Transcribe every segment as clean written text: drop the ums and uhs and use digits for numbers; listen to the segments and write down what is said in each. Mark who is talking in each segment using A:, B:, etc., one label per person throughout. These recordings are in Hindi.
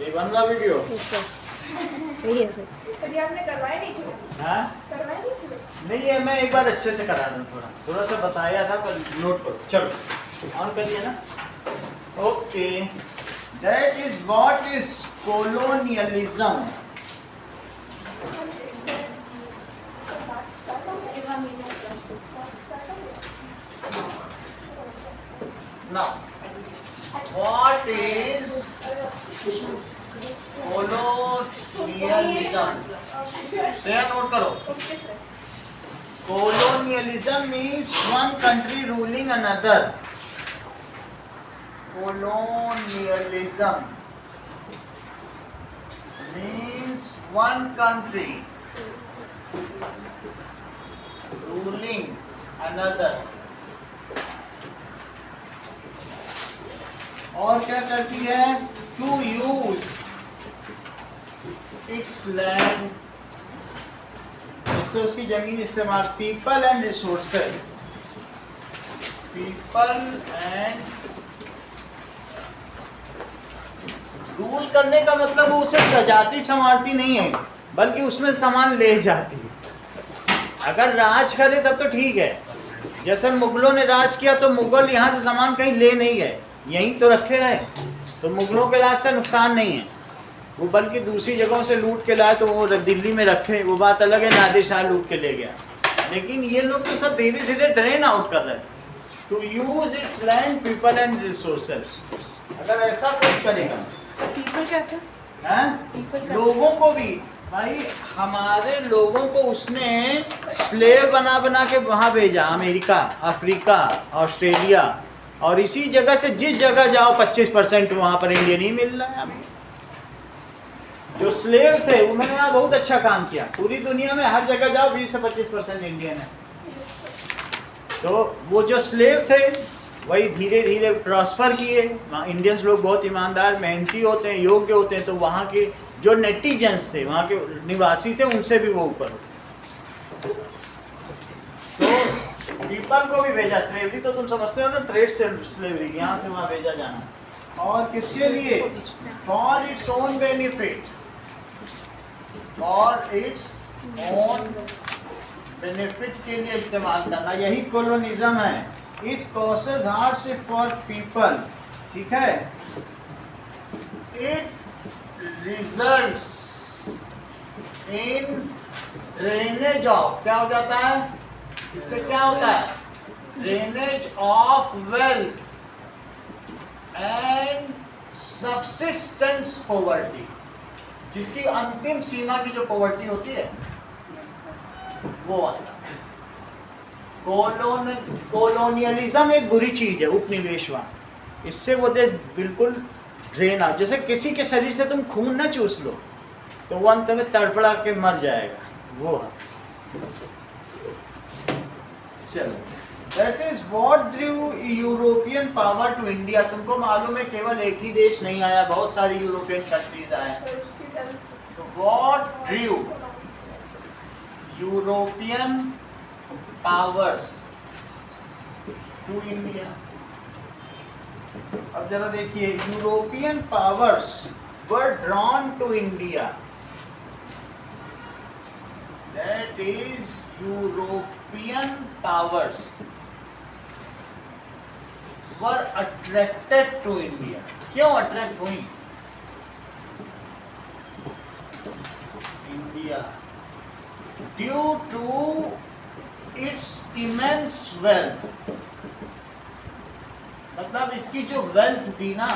A: ये बन रहा वीडियो?
B: सही है सर।
C: कभी आपने करवाए नहीं थे?
A: हाँ
C: करवाए नहीं थे?
A: नहीं, ये मैं एक बार अच्छे से करा दूँ, थोड़ा सा बताया था पर नोट करो। चलो ऑन करिए ना। Okay, that is what is colonialism. Now, what is colonialism? Share note करो।
C: Okay sir.
A: Colonialism means one country ruling another. Colonialism means one country ruling another. और क्या करती है? To use its land, इससे उसकी जमीन इस्तेमाल, people and resources, people and rule करने का मतलब वो उसे सजाती संवारती नहीं है, बल्कि उसमें सामान ले जाती है। अगर राज करे तब तो ठीक है, जैसे मुगलों ने राज किया तो मुगल यहाँ से सामान कहीं ले नहीं गए, यहीं तो रखे रहे, तो मुगलों के लाज से नुकसान नहीं है। वो बल्कि दूसरी जगहों से लूट के लाए तो वो दिल्ली में रखे, वो बात अलग है, नादिर शाह लूट के ले गया। लेकिन ये लोग तो सब धीरे धीरे ड्रेन आउट कर रहे हैं। To use its land, people and resources. अगर ऐसा कोई करेगा,
C: पीपल कैसे?
A: हैं? लोगों को भी, भाई हमारे लोगों को उसने स्लेव बना बना के वहाँ भेजा, अमेरिका, अफ्रीका, ऑस्ट्रेलिया, और इसी जगह से जिस जगह जाओ 25% वहाँ पर इंडियन ही मिल रहा है अभी। जो स्लेव थे उन्होंने यहाँ बहुत अच्छा काम किया, पूरी दुनिया में हर जगह जाओ 20 से 25% इंडियन है। तो वो जो स्लेव थे वही धीरे धीरे ट्रांसफ़र किए। इंडियंस लोग बहुत ईमानदार, मेहनती होते हैं, योग्य होते हैं, तो वहाँ के जो नेटिजन्स थे, वहाँ के निवासी थे, उनसे भी वो ऊपर होते। तो पीपल को भी भेजा, स्लेवरी तो तुम समझते हो ना, ट्रेड स्लेवरी, यहाँ से वहाँ भेजा जाना। और किसके लिए? For its own benefit, for its own benefit के लिए इस्तेमाल करना, यही कोलोनिज्म है। It causes hardship for people, ठीक है। It results in drainage of, क्या हो जाता है इससे? क्या होता है? Drainage of wealth and subsistence poverty, जिसकी अंतिम सीमा की जो पॉवर्टी होती है वो आता है। कोलोनियलिज्म एक बुरी चीज है, उपनिवेशवाद। इससे वो देश बिल्कुल ड्रेन आउट, जैसे किसी के शरीर से तुम खून ना चूस लो तो वो अंत में तड़फड़ा के मर जाएगा, वो है। चलो, that is what drew European power to India. तुमको मालूम है केवल एक ही देश नहीं आया, बहुत सारी यूरोपियन कंट्रीज आए। तो what drew European powers to India. अब जरा देखिए, European powers were drawn to India, that is European powers were attracted to India. क्यों अट्रैक्ट हुई India? Due to its immense wealth, मतलब इसकी जो वेल्थ थी ना,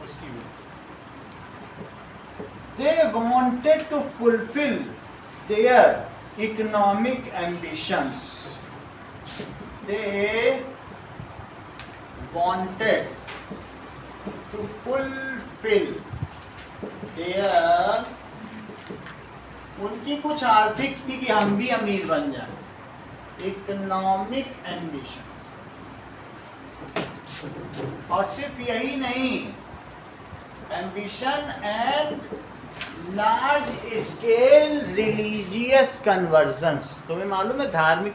A: उसकी वजह से they wanted to fulfil their economic ambitions. They wanted to fulfil their, उनकी कुछ आर्थिक थी कि हम भी अमीर बन जाए, इकोनॉमिक एम्बिशंस। और सिर्फ यही नहीं, ambition and large scale religious convergence. तुम्हें मालूम है धर्म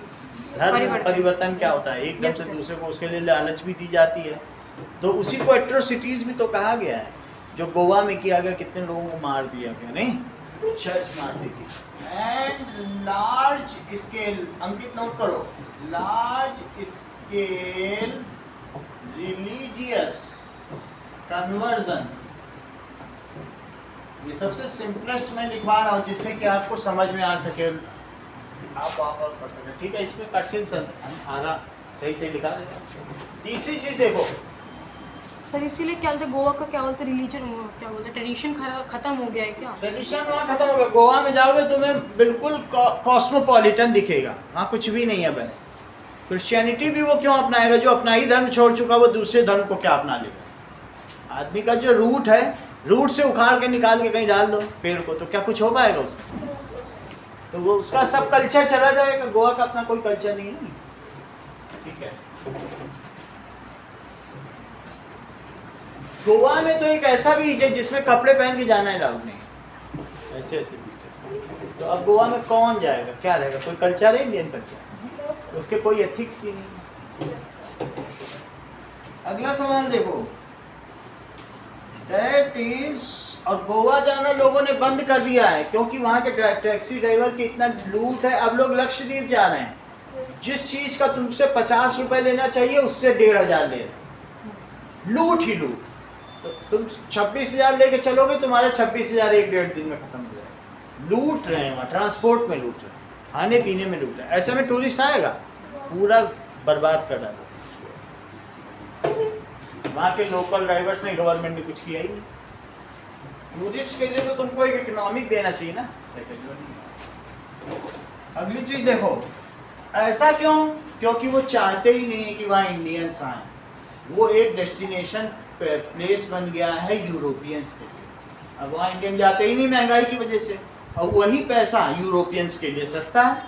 A: परिवर्तन क्या होता है? एकदम से दूसरे को उसके लिए लालच भी दी जाती है, तो उसी को एट्रोसिटीज भी तो कहा गया है। जो गोवा में किया गया, कितने लोगों को मार दिया गया, नहीं, चर्च मार दी थी। And large scale, Ankit note करो, लार्ज स्केल रिलीजियस कन्वर्जन्स। ये सबसे सिंपलेस्ट मैं लिखवा रहा हूँ जिससे कि आपको समझ में आ सके, आप वापस पढ़ सकें, ठीक है। इसमें कठिन आना सही से लिखा देगा। तीसरी चीज देखो,
B: सर इसीलिए क्या बोलते गोवा का, क्या बोलते रिलीजन, क्या बोलते ट्रेडिशन खत्म हो गया है क्या?
A: ट्रेडिशन वहाँ खत्म हो गया। गोवा में जाओगे तुम्हें बिल्कुल कॉस्मोपॉलिटन दिखेगा, वहाँ कुछ भी नहीं है भाई। क्रिश्चियनिटी भी वो क्यों अपनाएगा, जो अपना ही धर्म छोड़ चुका वो दूसरे धर्म को क्या अपना लेगा। आदमी का जो रूट है, रूट से उखाड़ के निकाल के कहीं डाल दो पेड़ को, तो क्या कुछ हो पाएगा उसका? तो वो उसका सब कल्चर चला जाएगा। गोवा का अपना कोई कल्चर नहीं है, ठीक है। गोवा में तो एक ऐसा बीच है जिसमें कपड़े पहन के जाना अलाउड नहीं, ऐसे ऐसे बीच है। तो अब गोवा में कौन जाएगा, क्या रहेगा, कोई कल्चर है इंडियन कल्चर, उसके कोई एथिक्स ही नहीं। अगला सवाल देखो, दैट इज, और गोवा जाना लोगों ने बंद कर दिया है क्योंकि वहाँ के टैक्सी ड्राइवर की इतना लूट है। अब लोग लक्षद्वीप जा रहे हैं, जिस चीज का तुमसे 50 रुपए लेना चाहिए उससे 1500 ले रहे, लूट ही लूट। तो तुम 26,000 लेके चलोगे, तुम्हारा 26,000 एक डेढ़ दिन में खत्म हो जाएगा। लूट रहे हैं वहाँ, ट्रांसपोर्ट में लूट रहे हैं, खाने पीने में लूट रहे हैं। ऐसे में टूरिस्ट आएगा, पूरा बर्बाद कर डालेगा। वहाँ के लोकल ड्राइवर्स ने, गवर्नमेंट ने कुछ किया ही नहीं। टूरिस्ट के लिए तो तुमको एक इकोनॉमिक देना चाहिए ना। अगली चीज देखो, ऐसा क्यों? क्योंकि वो चाहते ही नहीं कि वहाँ इंडियंस आए। वो एक डेस्टिनेशन प्लेस बन गया है यूरोपियंस के लिए। अब वहाँ इंडियन जाते ही नहीं महंगाई की वजह से, और वही पैसा यूरोपियंस के लिए सस्ता है।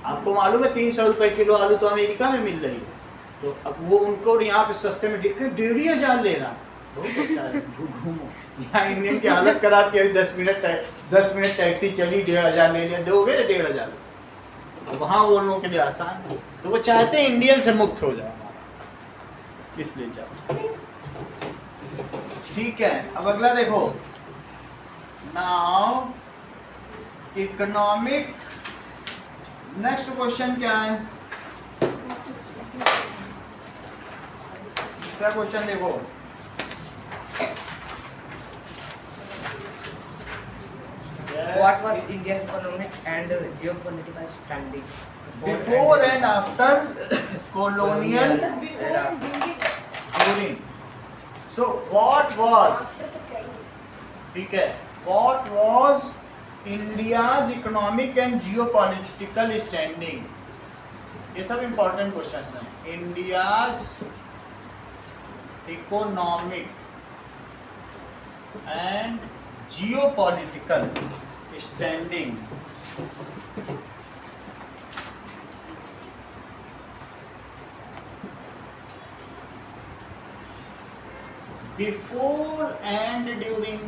A: आपको मालूम है 300 रुपए किलो आलू तो अमेरिका में मिल रही है, तो अब वो उनको यहाँ पे सस्ते में 1,500 ले रहा। बहुत अच्छा है, घूमो। यहाँ इंडियन की हालत खराब की, 10 मिनट टैक्सी चली, 1,500 ले लिया, दोगे 1,500। वहाँ वो लोगों के लिए आसान है, तो वो चाहते हैं इंडियन से मुक्त हो जाए, इसलिए चाहते। ठीक है, अब अगला देखो, नाउ इकोनॉमिक। नेक्स्ट क्वेश्चन क्या है? दूसरा क्वेश्चन देखो,
D: What was India's economic and geopolitical standing
A: before and after colonial during? So what was, ठीक है, what was India's economic and geopolitical standing? ये सब important questions हैं। India's economic and geopolitical standing before and during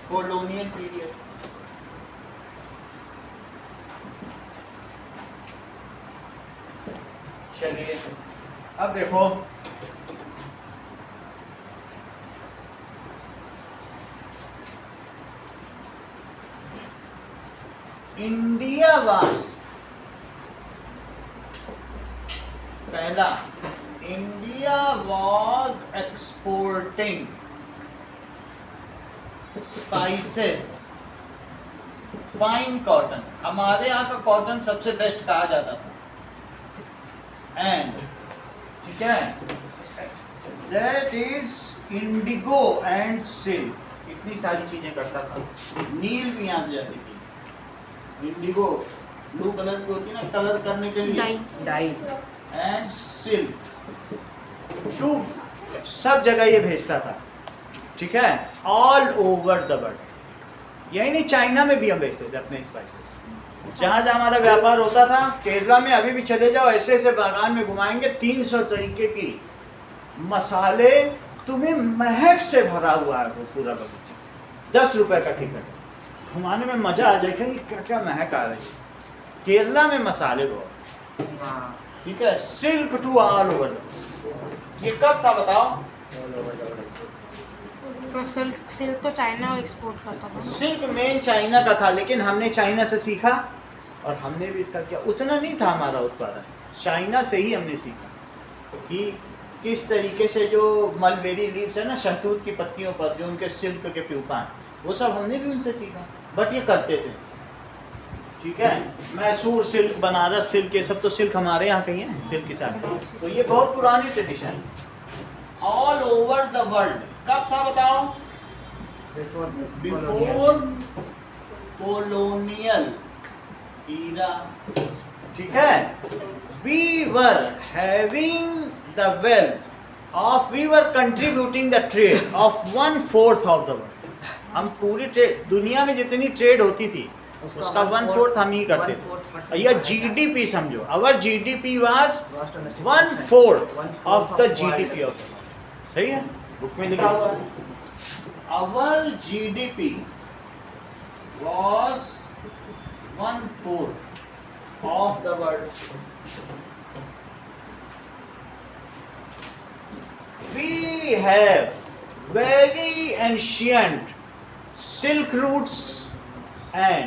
A: colonial period। चलिए अब देखो, इंडिया वाज, पहला, India was exporting spices, fine cotton. हमारे यहाँ का कॉटन सबसे बेस्ट कहा जाता था। एंड, ठीक है, that is Indigo and silk. इतनी सारी चीजें करता था। नील भी यहाँ से जाती थी। इंडिगो ब्लू कलर की होती है ना, कलर करने के लिए,
D: डाई
A: एंड सिल्क, टू सब जगह ये भेजता था, ठीक है, ऑल ओवर द वर्ल्ड। यही नहीं, चाइना में भी हम भेजते थे अपने स्पाइसेस। जहाँ जहाँ हमारा व्यापार होता था, केरला में अभी भी चले जाओ, ऐसे ऐसे बागान में घुमाएंगे, 300 तरीके की मसाले, तुम्हें महक से भरा हुआ है वो पूरा बगीचा। 10 रुपए का टिकट है, घुमाने में मजा आ जाएगा कि क्या क्या महक आ रही है। केरला में मसाले बहुत, ठीक है, सिल्क टू ऑल ओवर। ये कब था बताओ?
B: सिल्क तो चाइना एक्सपोर्ट करता था।
A: सिल्क मेन चाइना का था, लेकिन हमने चाइना से सीखा और हमने भी इसका किया। उतना नहीं था हमारा उत्पादन, चाइना से ही हमने सीखा कि किस तरीके से जो मलबेरी लीव्स है ना, शहतूत की पत्तियों पर जो उनके सिल्क के प्यूपा हैं, वो सब हमने भी उनसे सीखा। बट ये करते थे, ठीक है। मैसूर सिल्क, बनारस सिल्क, ये सब तो सिल्क हमारे यहाँ कहीं है सिल्क के साथ। तो ये बहुत पुरानी ट्रेडिशन है ऑल ओवर द वर्ल्ड। कब था बताओ? बिफोर colonial era, ठीक है। we were having the wealth of, we were contributing the trade of 1/4 of the world। हम पूरी ट्रेड, दुनिया में जितनी ट्रेड होती थी उसका 1/4 हम ही करते थे। या जीडीपी समझो, our GDP was 1/4 of the GDP of, सही है, बुक में लिखा हुआ है। Our GDP was 1/4 of the world। We have very ancient silk routes and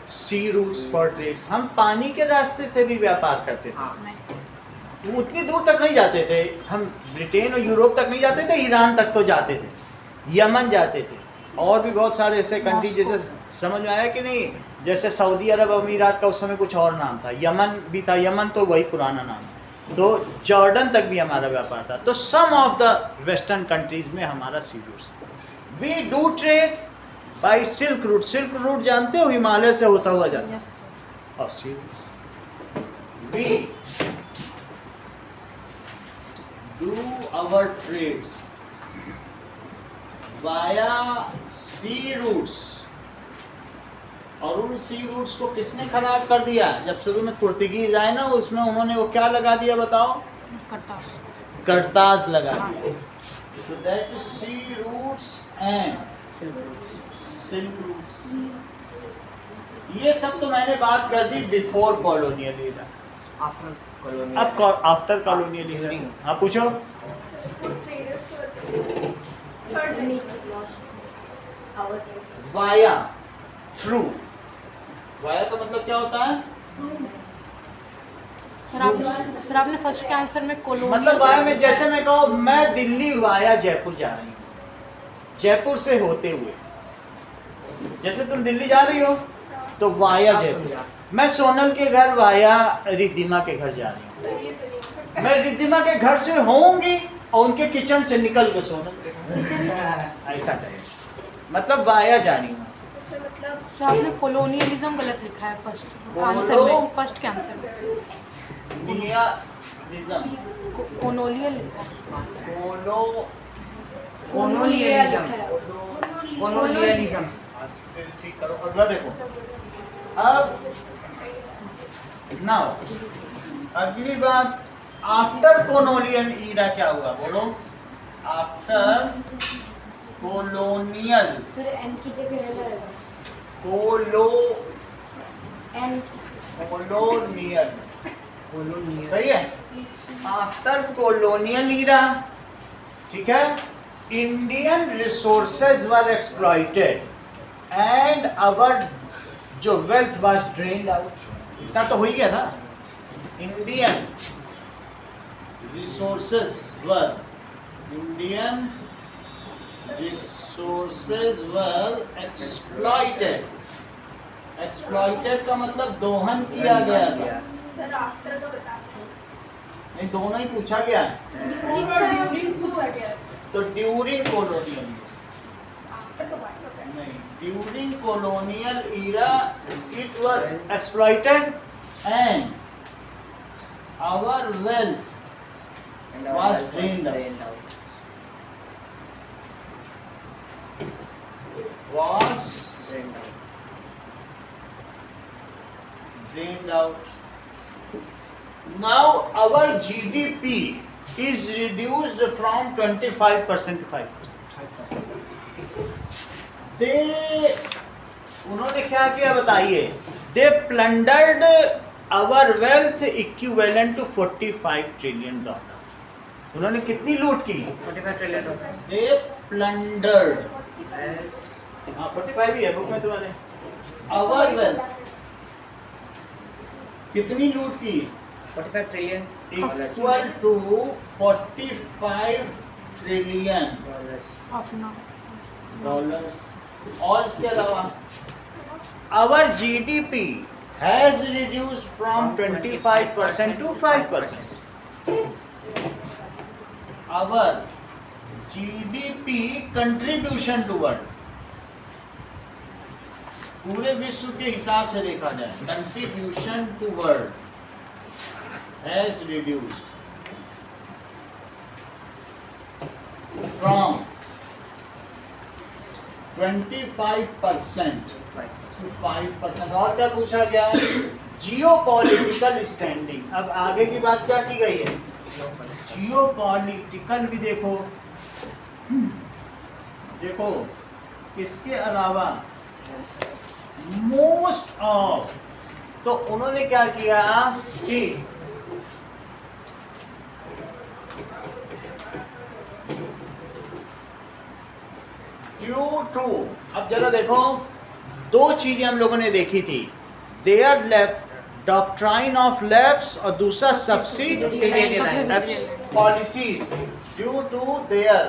A: sea routes for trades। हम पानी के रास्ते से भी व्यापार करते थे।
B: नहीं।
A: वो उतनी दूर तक नहीं जाते थे, हम ब्रिटेन और यूरोप तक नहीं जाते थे, ईरान तक तो जाते थे, यमन जाते थे, और भी बहुत सारे ऐसे कंट्री, जैसे समझ में आया कि नहीं, जैसे सऊदी अरब अमीरात का उस समय कुछ और नाम था, यमन भी था, यमन तो वही पुराना नाम है। तो जॉर्डन तक भी हमारा व्यापार था। तो some of the western countries में हमारा sea routes. We do trade by silk route. Silk route जानते हो, हिमालय से होता हुआ जाता है।
B: Yes sir.
A: और sea routes, we do our trades via sea routes. और उन सी रूट्स को किसने खराब कर दिया? जब शुरू में पुर्तगीज आए ना, उसमें उन्होंने वो क्या लगा दिया बताओ?
B: करतास।
A: करतास लगा दिया। तो that sea routes and silk routes, ये सब तो मैंने बात कर दी before colonial era.
D: After colonial,
A: अब आफ्टर कॉलोनियल एरा, हाँ पूछो।
C: ट्रेडर्स के थर्ड
A: वाया, थ्रू। वाया का मतलब क्या होता है?
B: सर आपने फर्स्ट के आंसर में कोलोनियल,
A: मतलब वाया में, जैसे मैं कहूँ मैं दिल्ली वाया जयपुर जा रही हूँ, जयपुर से होते हुए, जैसे तुम दिल्ली जा रही हो तो वाया जयपुर। मैं सोनल के घर वाया रिद्धिमा के घर जा रही हूँ। मैं रिद्धिमा के घर से होंगी और उनके किचन से निकल के सोनल के घर, ऐसा करें, मतलब वाया जानी वहाँ से।
C: मतलब
B: सर आपने कोलोनियलिज्म गलत लिखा है फर्स्ट आंसर में, फर्स्ट के आंसर में
A: कोलोनियलिज्म,
B: कोलोनियल लिखा है।
D: कोलोनियलिज्म।
A: ठीक करो, अगला देखो। अब नाउ अगली बात, आफ्टर कॉलोनियल ईरा क्या हुआ बोलो? आफ्टर कॉलोनियल,
E: सर एन की जगह है ना
A: कोलो
E: एन
A: कॉलोनियल,
D: कोलोनियल,
A: सही है। आफ्टर कॉलोनियल ईरा, ठीक है, Indian resources were exploited and our जो वेल्थ वाज ड्रेन्ड आउट। इतना तो हो ही गया ना। इंडियन रिसोर्सेज वर, इंडियन रिसोर्सेज वर एक्सप्लॉइटेड। एक्सप्लॉइटेड का मतलब दोहन किया गया था।
C: सर आफ्टर का बता दो।
A: नहीं, दोनों ही पूछा गया है।
C: ड्यूरिंग पूछा गया है।
A: तो ड्यूरिंग कॉलोनियल,
C: आफ्टर तो बात होता है।
A: नहीं, during colonial era it were exploited and our wealth was drained out. Was drained out. Now our GDP is reduced from 25% to 5%. उन्होंने क्या किया बताइए? They plundered our wealth equivalent to $45 trillion. उन्होंने कितनी लूट की?
D: 45 ट्रिलियन
A: दे प्लंडर्ड। हाँ 45 ही है बुक में तुम्हारे। आवर वेल्थ कितनी लूट की?
D: 45 trillion
A: equal to 45 trillion
B: of now
A: dollars. और इसके अलावा our GDP has reduced from 25% to 5%। Our GDP contribution to world, पूरे विश्व के हिसाब से देखा जाए, contribution to world has reduced from 25% to 5%। और क्या पूछा गया है? Geopolitical standing. अब आगे की बात क्या की गई है? जियोपॉलिटिकल भी देखो, देखो इसके अलावा मोस्ट ऑफ, तो उन्होंने क्या किया कि ड्यू टू, अब जरा देखो दो चीजें हम लोगों ने देखी थी, देयर डॉक्ट्राइन ऑफ लैप्स और दूसरा subsidy policies. Due to their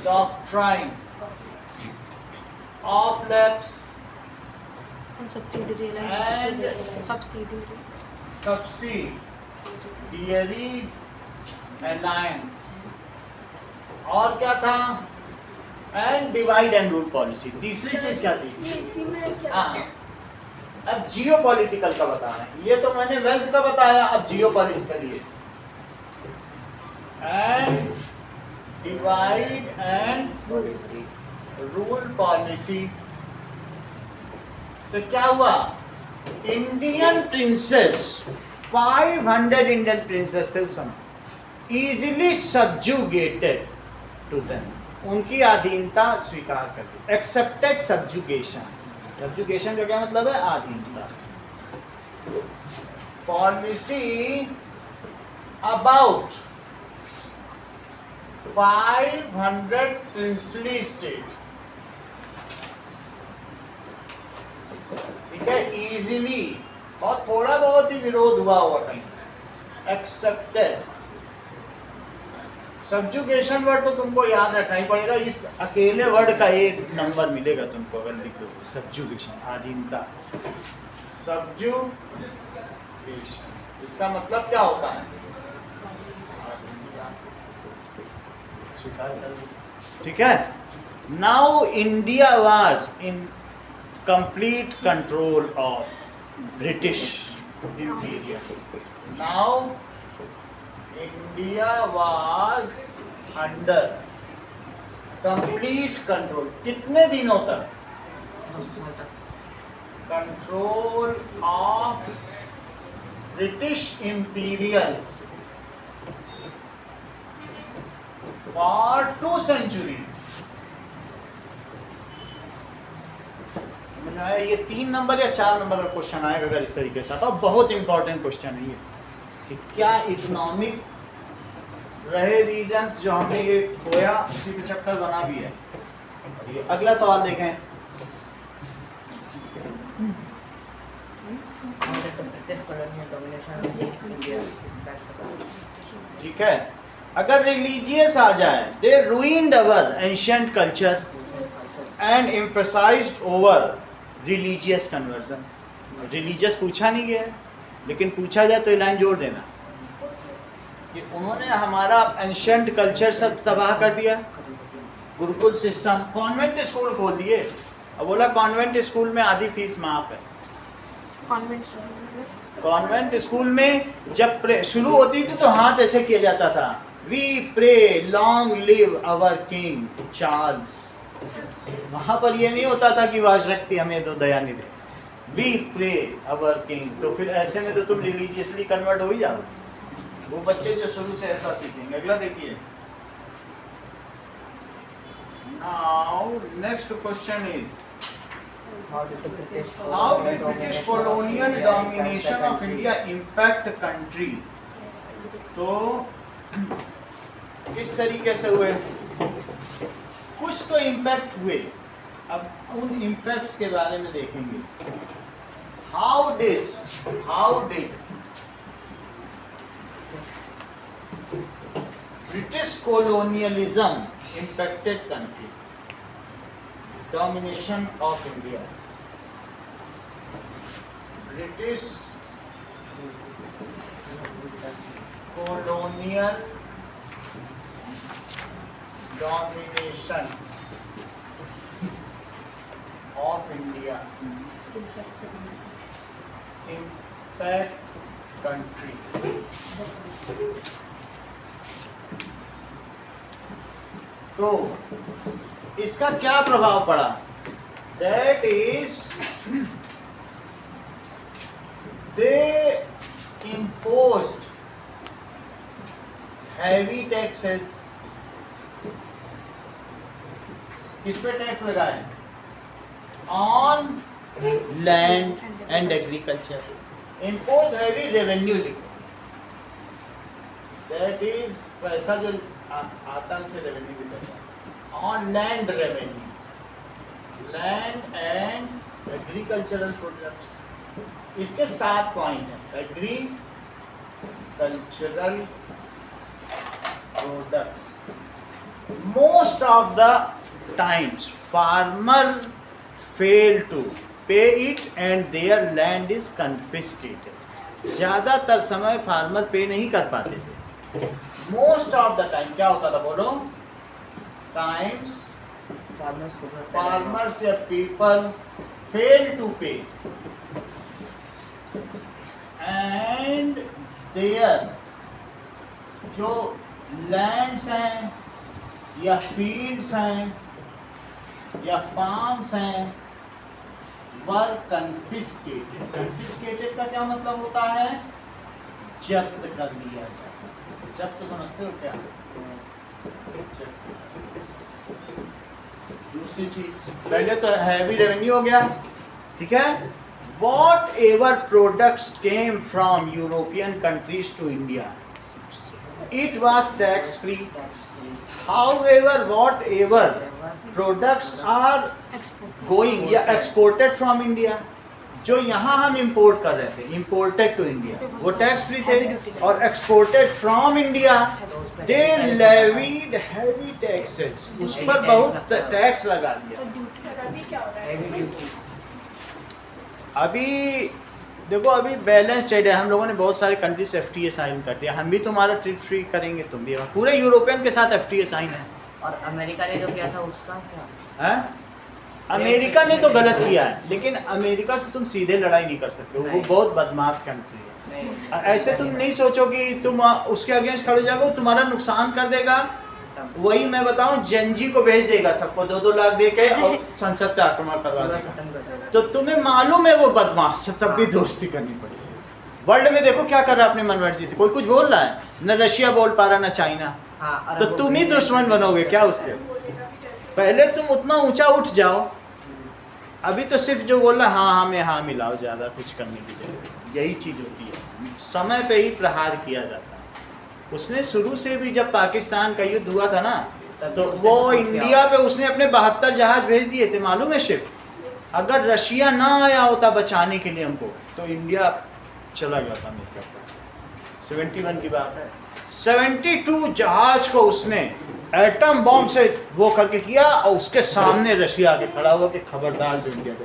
A: doctrine of lapse
B: subsidiary
A: And-
B: subsidiary
A: subsidiary alliance, और क्या था? And divide and rule policy. तीसरी चीज क्या थी?
C: इसी में क्या
A: हाँ, अब जियो पॉलिटिकल का बता रहे हैं। ये तो मैंने वेल्थ का बताया, अब जियो पॉलिटिकल ये and divide and rule policy से क्या हुआ? इंडियन प्रिंसेस 500 इंडियन प्रिंसेस थे उस समय, इजिली सब्जुगेटेड टू देम, उनकी अधीनता स्वीकार कर ली। एक्सेप्टेड सब्जुगेशन, सब्जुगेशन का क्या मतलब है? अधीनता। पॉलिसी अबाउट 500 प्रिंसली स्टेट, ठीक है, इजीली, और थोड़ा बहुत ही विरोध हुआ होगा कहीं, एक्सेप्टेड। सब्जुगेशन वर्ड तो तुमको याद रखना ही पड़ेगा, इस अकेले वर्ड का एक नंबर मिलेगा तुमको अगर लिख दो। सब्जुगेशन, अधीनता। सब्जुगेशन इसका मतलब क्या होता है? ठीक है। Now India was in complete control of British imperial. Now India was under complete control, कितने दिनों तक?
D: 200 साल तक
A: control of British imperials for 2 centuries। समझ आया? ये 3 नंबर या 4 नंबर का क्वेश्चन आएगा अगर इस तरीके से, और बहुत इंपॉर्टेंट क्वेश्चन है ये कि क्या इकोनॉमिक रहे रीजंस जो हमने ये खोया उसी पे चैप्टर बना भी है। ये अगला सवाल देखें।
D: British colonial domination of India impact the
A: ठीक है, अगर रिलीजियस आ जाए, they ruined our ancient culture and emphasized over religious conversions. Religious पूछा नहीं गया, लेकिन पूछा जाए तो ये लाइन जोड़ देना कि उन्होंने हमारा एंशिएंट कल्चर सब तबाह कर दिया। गुरुकुल सिस्टम, कॉन्वेंट स्कूल खोल दिए, अब बोला कॉन्वेंट स्कूल में आधी फीस माफ है। कॉन्वेंट स्कूल में जब शुरू होती थी तो हाथ ऐसे किया जाता था, we pray long live our king Charles. वहां पर ये नहीं होता था कि वाह शक्ति हमें दो, दया निधि, वी प्रे अवर किंग। तो फिर ऐसे में तो तुम रिलीजियसली कन्वर्ट हो ही जाओ। वो बच्चे जो शुरू से ऐसा सीखेंगे। अगला देखिए। Now next question is
D: How did the British
A: how did British colonial domination of India impact country? तो किस तरीके से हुए? कुछ तो इम्पैक्ट हुए, अब उन इम्पैक्ट्स के बारे में देखेंगे। How did British colonialism impacted country, domination of India. British colonial domination of India impact country. तो इसका क्या प्रभाव पड़ा? That is they imposed heavy taxes. किस पे टैक्स लगाए? On land and agriculture. Impose heavy revenue लिखो. दैट इज पैसा जो आता से रेवेन्यू भी करता है. On land revenue, land and agricultural products. इसके 7 पॉइंट हैं. Agricultural products. Most of the times farmer fail to pay it and their land is confiscated. ज़्यादातर समय फार्मर पे नहीं कर पाते थे. मोस्ट ऑफ द टाइम क्या होता था बोलो? टाइम्स फार्मर्स या पीपल फेल टू पे एंड देयर जो लैंड्स हैं या फील्ड्स हैं या फार्म्स हैं वर कन्फिस्केटेड. कन्फिस्केटेड का क्या मतलब होता है? जब्त कर लिया जाए. जब्त समझते हो क्या? दूसरी चीज, पहले तो हैवी रेवेन्यू हो गया, ठीक है. Whatever products came from European countries to India, it was tax free. However, whatever products are going या exported from India, जो यहाँ हम import कर रहे थे, imported to India, वो tax free थे. और exported from India, they levied heavy taxes. उस पर बहुत टैक्स लगा दिया.
C: सर अभी क्या हो रहा है?
A: अभी देखो, अभी बैलेंस ट्रेड है. हम लोगों ने बहुत सारे कंट्री से FTA साइन कर दिया. हम भी तुम्हारा ट्रेड फ्री करेंगे, तुम भी. पूरे यूरोपियन के साथ FTA साइन है.
D: और अमेरिका ने जो किया था उसका क्या
A: है? अमेरिका ने तो गलत किया है, लेकिन अमेरिका से तुम सीधे लड़ाई नहीं कर सकते. वो बहुत बदमाश कंट्री है.
D: नहीं,
A: ऐसे तुम नहीं सोचो कि तुम उसके अगेंस्ट खड़े हो जाओगे, तुम्हारा नुकसान कर देगा. वही मैं बताऊं, जनजी को भेज देगा सबको 2-2 लाख दे के और संसद पे आक्रमण करवा
D: पूरा
A: देगा.
D: खत्म कर देगा.
A: तो तुम्हें मालूम है वो बदमाश से, तब भी दोस्ती करनी पड़ेगी. वर्ल्ड में देखो क्या कर रहा है अपनी मनमर्जी से. कोई कुछ बोल रहा है, न रशिया बोल पा रहा, न चाइना.
D: हाँ,
A: तो
D: अरब
A: तुम ही दुश्मन बनोगे क्या उसके?
C: बोलेगा भी जैसे
A: पहले तुम उतना ऊंचा उठ जाओ. अभी तो सिर्फ जो बोल रहा हाँ हाँ में हाँ मिलाओ, ज़्यादा कुछ करने की जरूरत. यही चीज़ होती है. समय पे ही प्रहार किया जाता है. उसने शुरू से भी जब पाकिस्तान का युद्ध हुआ था ना, तो वो इंडिया पे उसने अपने 72 जहाज भेज दिए थे, मालूम है शिप. अगर रशिया ना आया होता बचाने के लिए हमको, तो इंडिया चला गया था अमेरिका पर. 71 की बात है. 72 जहाज को उसने एटम बॉम्ब से वो करके किया, और उसके सामने रशिया आके खड़ा हुआ कि खबरदार जो इंडिया को.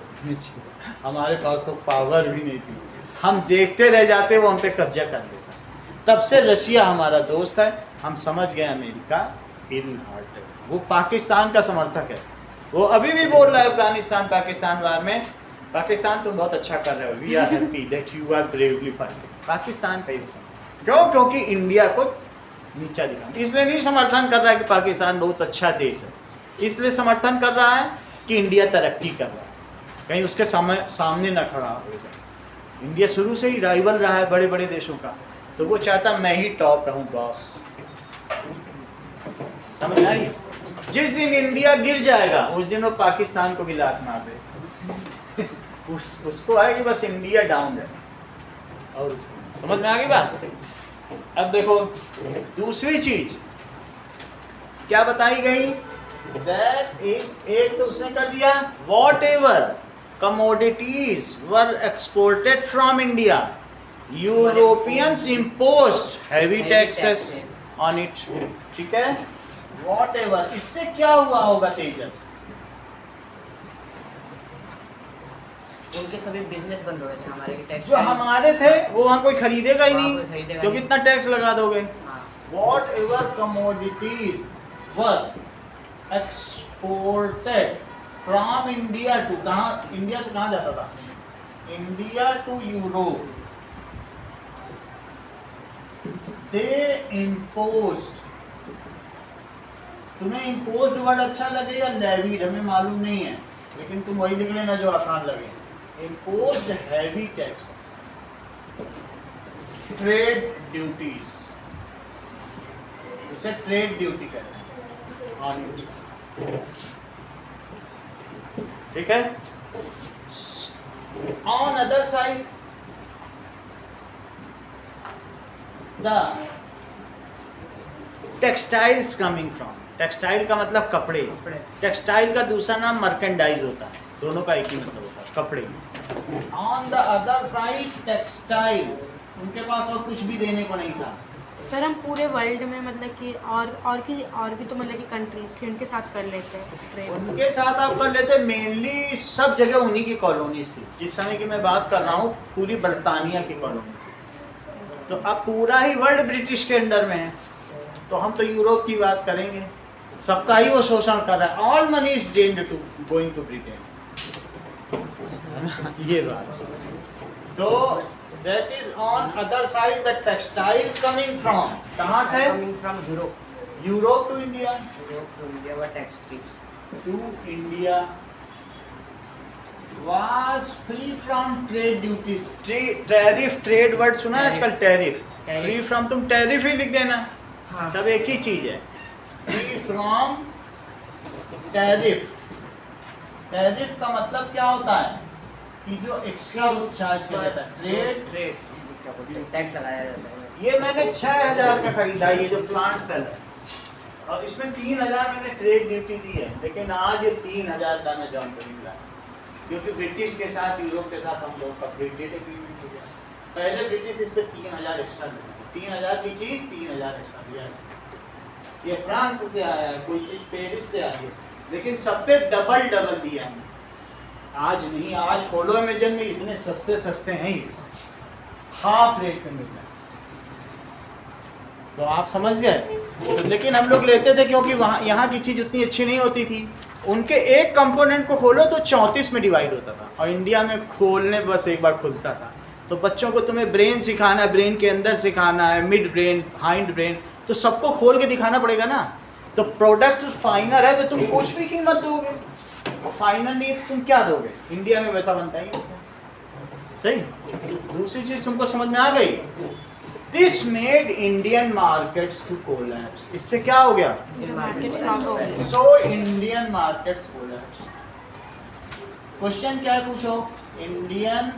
A: हमारे पास तो पावर भी नहीं थी, हम देखते रह जाते, वो हम पे कब्जा कर लेता. तब से रशिया हमारा दोस्त है. हम समझ गए अमेरिका इन हार्ट है. वो पाकिस्तान का समर्थक है. वो अभी भी बोल रहा है अफगानिस्तान पाकिस्तान वार में, पाकिस्तान तुम बहुत अच्छा कर रहे हो, we are happy that you are bravely fighting. Pakistan का ही समर्थन. क्यों? क्योंकि इंडिया को नीचा दिखाना. इसलिए नहीं समर्थन कर रहा है कि पाकिस्तान बहुत अच्छा देश है. इसलिए समर्थन कर रहा है कि इंडिया तरक्की कर रहा है, कहीं उसके सामने न खड़ा हो जाए. इंडिया शुरू से ही राइवल रहा है बड़े बड़े देशों का, तो वो चाहता मैं ही टॉप रहूं बॉस. समझ आई? जिस दिन इंडिया गिर जाएगा उस दिन वो पाकिस्तान को भी लात मार दे. उसको है कि बस इंडिया डाउन है, और समझ में आ गई बात। अब देखो दूसरी चीज क्या बताई गई, दैट इज, एक तो उसने कर दिया what ever commodities were exported from India, Europeans imposed heavy taxes on it. ठीक है, वॉट एवर, इससे क्या हुआ होगा तेजस?
D: उनके सभी बिजनेस बंद हो गए थे, हमारे टैक्स
A: जो हमारे थे वो वहाँ कोई खरीदेगा ही
D: वहाँ
A: नहीं,
D: कोई खरीदेगा
A: क्योंकि
D: नहीं।
A: इतना टैक्स लगा दोगे।
D: हाँ,
A: whatever commodities were exported from India to, कहाँ, इंडिया से कहाँ जाता था, India to Europe, they imposed, तुम्हें इम्पोज्ड वर्ड अच्छा लगे या लेविड हमें मालूम नहीं है, लेकिन तुम वही लिख लेना जो आसान लगे। Imposed heavy taxes, trade duties, उसे ट्रेड ड्यूटी कहते हैं ऑन इट। ठीक है, on other side the textiles coming from, textile का मतलब कपड़े, टेक्सटाइल का दूसरा नाम मर्केंडाइज होता है, दोनों का एक ही मतलब होता है, कपड़े। On the other side textile, उनके पास और कुछ भी देने को नहीं था।
B: सर हम पूरे वर्ल्ड में मतलब कि और भी तो मतलब कि कंट्रीज थी, उनके साथ कर लेते हैं ट्रेड।
A: उनके साथ आप कर लेते, मेनली सब जगह उन्हीं की कॉलोनीज थी। जिस समय की मैं बात कर रहा हूँ पूरी बरतानिया की कॉलोनी, तो अब पूरा ही वर्ल्ड ब्रिटिश के अंडर में है, तो हम तो यूरोप की बात करेंगे, सबका ही वो शोषण कर रहा है। All money is drained to going to Britain, ये बात। तो that is on other side the textile coming from, कहाँ से,
D: coming from Europe,
A: Europe to India,
D: Europe to India were tax free,
A: to India was free from trade duties, tariff, trade word सुना है आजकल, टैरिफ, फ्री फ्रॉम, तुम टैरिफ ही लिख देना,
D: हाँ।
A: सब एक ही चीज है। फ्री फ्रॉम टैरिफ, टैरिफ का मतलब क्या होता है कि जो एक्स्ट्रा चार्ज किया जाता है, ट्रेड।
D: ट्रेड क्या बोलते हैं, टैक्स लगाया जाता है।
A: ये मैंने 6000 का खरीदा, ये जो प्लांट सेल है, और इसमें 3000 मैंने ट्रेड ड्यूटी दी है, लेकिन आज ये 3000 का मैं जॉइन कर रहा है, क्योंकि ब्रिटिश के साथ, यूरोप के साथ हम लोग का फ्री ट्रेड एग्रीमेंट हो गया। पहले ब्रिटिश इस पे 3000 एक्स्ट्रा देते, 3000 की चीज़ 3000 एक्स्ट्रा दिया। ये फ्रांस से आया है, कोई चीज़ पेरिस से आई है, लेकिन सब पे डबल डबल दिया हमने। आज नहीं, आज खोलो अमेजन में, इतने सस्ते सस्ते हैं ये, हाफ रेट पे मिल रहा है। तो आप समझ गए। तो लेकिन हम लोग लेते थे क्योंकि वहाँ, यहाँ की चीज़ उतनी अच्छी नहीं होती थी। उनके एक कंपोनेंट को खोलो तो 34 में डिवाइड होता था, और इंडिया में खोलने बस एक बार खुलता था। तो बच्चों को तुम्हें ब्रेन सिखाना है, ब्रेन के अंदर सिखाना है, मिड ब्रेन, हाइंड ब्रेन, तो सबको खोल के दिखाना पड़ेगा ना। तो प्रोडक्ट फाइनर है तो तुम कुछ भी कीमत दोगे, फाइनल नहीं तो तुम क्या दोगे। इंडिया में वैसा बनता ही नहीं। सही। दूसरी चीज तुमको समझ में आ गई, this made Indian markets to collapse. इससे क्या हो गया,
B: मार्केट फ्लॉप हो गई।
A: So Indian markets collapse. Question क्या है पूछो, इंडियन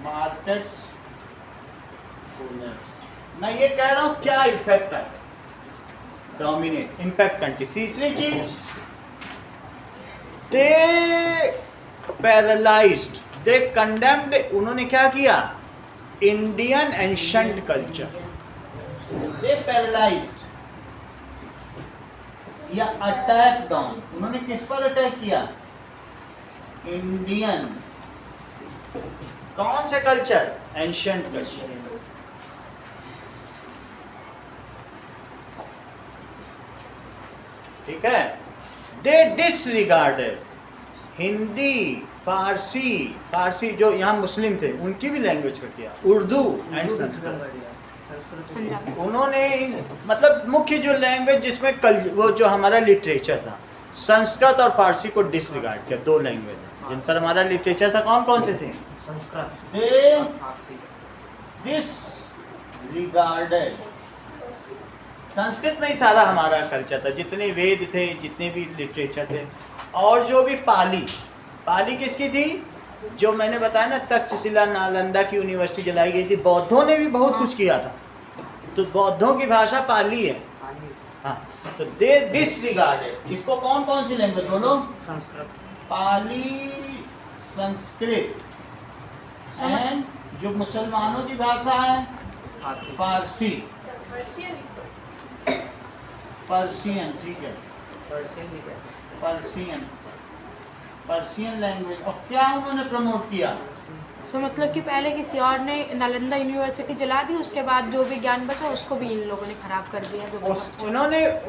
A: मार्केट्स कोलैप्स। मैं ये कह रहा हूँ क्या इफेक्ट है, डोमिनेट, इम्पैक्ट कंट्री। तीसरी चीज, दे पैरालाइज्ड, दे कंडेम्ड, उन्होंने क्या किया, इंडियन एंशंट कल्चर। दे पैरालाइज्ड या अटैक डाउन, उन्होंने किस पर अटैक किया, इंडियन, कौन से कल्चर, एंशंट कल्चर। ठीक है। दे डिसरिगार्डेड हिंदी, फारसी, फारसी जो यहाँ मुस्लिम थे उनकी भी लैंग्वेज का किया, उर्दू एंड संस्कृत।
B: पंजाबी।
A: उन्होंने मतलब मुख्य जो लैंग्वेज जिसमें वो जो हमारा लिटरेचर था, संस्कृत और फारसी को डिसरिगार्ड किया। दो लैंग्वेज है जिन पर हमारा लिटरेचर था, कौन कौन से थे,
D: संस्कृत,
A: दे
D: फारसी।
A: डिसरिगार्डेड। संस्कृत में ही सारा हमारा कल्चर था, जितने वेद थे, जितने भी लिटरेचर थे, और जो भी पाली, पाली किसकी थी, जो मैंने बताया ना तक्षशिला नालंदा की यूनिवर्सिटी जलाई गई थी, बौद्धों ने भी बहुत कुछ किया था। तो बौद्धों की भाषा पाली है। हाँ, तो दे डिसरिगार्डेड। इसको कौन कौन सी लैंग्वेज बोलो?
D: संस्कृत,
A: पाली, संस्कृत, एंड जो मुसलमानों की भाषा है
D: फारसी,
A: फारसी,
C: पर्शियन
A: पर्शियन, ठीक है,
D: पर्शियन भी कह सकते
A: पर्शियन, पर्शियन लैंग्वेज। और क्या उन्होंने प्रमोट किया?
B: सो मतलब कि पहले किसी और ने नालंदा यूनिवर्सिटी जला दी, उसके बाद जो भी ज्ञान बचा उसको भी इन लोगों ने खराब कर दिया। जो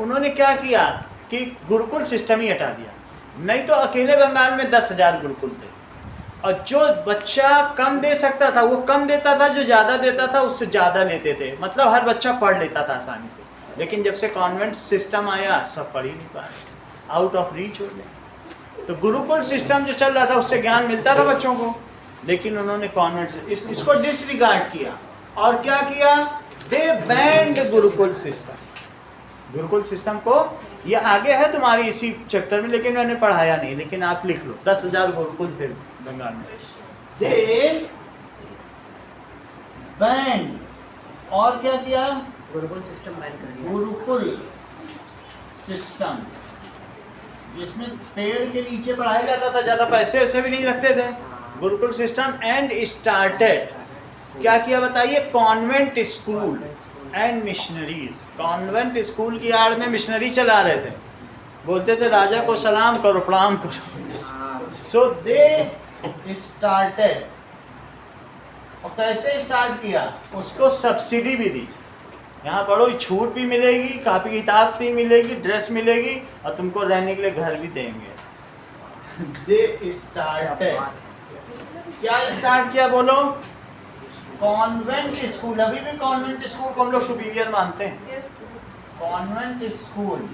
A: उन्होंने क्या किया कि गुरुकुल सिस्टम ही हटा दिया। नहीं तो अकेले बंगाल में 10,000 गुरुकुल थे, और जो बच्चा कम दे सकता था वो कम देता था, जो ज़्यादा देता था उससे ज़्यादा लेते थे। मतलब हर बच्चा पढ़ लेता था आसानी से। लेकिन जब से कॉन्वेंट सिस्टम आया, सब पढ़ ही नहीं पा रहे, आउट ऑफ रीच हो गए। तो गुरुकुल सिस्टम जो चल रहा था उससे ज्ञान मिलता था बच्चों को, लेकिन उन्होंने कॉन्वेंट इसको डिसरिगार्ड किया। और क्या किया? They banned gurukul system. Gurukul system को, ये आगे है तुम्हारी इसी चैप्टर में, लेकिन मैंने पढ़ाया नहीं, लेकिन आप लिख लो। 10,000 गुरुकुल थे बंगाल में। दे बैंड, और क्या किया?
D: हैं। गुरुकुल सिस्टम बैन कर दिया।
A: गुरुकुल सिस्टम, जिसमें पेड़ के नीचे पढ़ाया जाता था, ज़्यादा पैसे ऐसे भी नहीं लगते थे। गुरुकुल सिस्टम एंड स्टार्टेड, क्या किया बताइए? Convent school and missionaries. Convent school की आड़ में मिशनरी चला रहे थे, बोलते थे राजा को सलाम करो, प्रणाम करो। सो दे स्टार्टेड। और कैसे स्टार्ट किया? उसको सब्सिडी भी दी, यहाँ पढ़ो छूट भी मिलेगी, कापी किताब भी मिलेगी, ड्रेस मिलेगी, और तुमको रहने के लिए घर भी देंगे। दे स्टार्टेड, क्या स्टार्ट किया बोलो? Convent school. अभी भी कॉन्वेंट स्कूल को हम लोग सुपीरियर मानते हैं।
C: Yes
A: convent school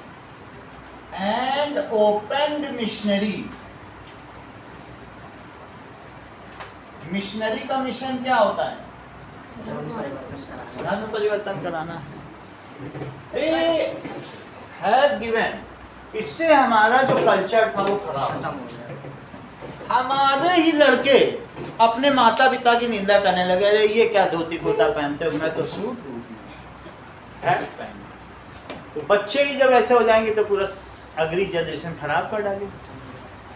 A: and opened missionary. Missionary का मिशन क्या होता है? धर्म परिवर्तन कराना है। गिवन, इससे हमारा जो कल्चर था वो खराब
D: खत्म
A: था।
D: हो गया।
A: हमारे ही लड़के अपने माता पिता की निंदा करने लगे, अरे ये क्या धोती कुर्ता पहनते हो, मैं तो सूट हैट पहन। तो बच्चे ही जब ऐसे हो जाएंगे तो पूरा अगली जनरेशन खराब कर डालेगी।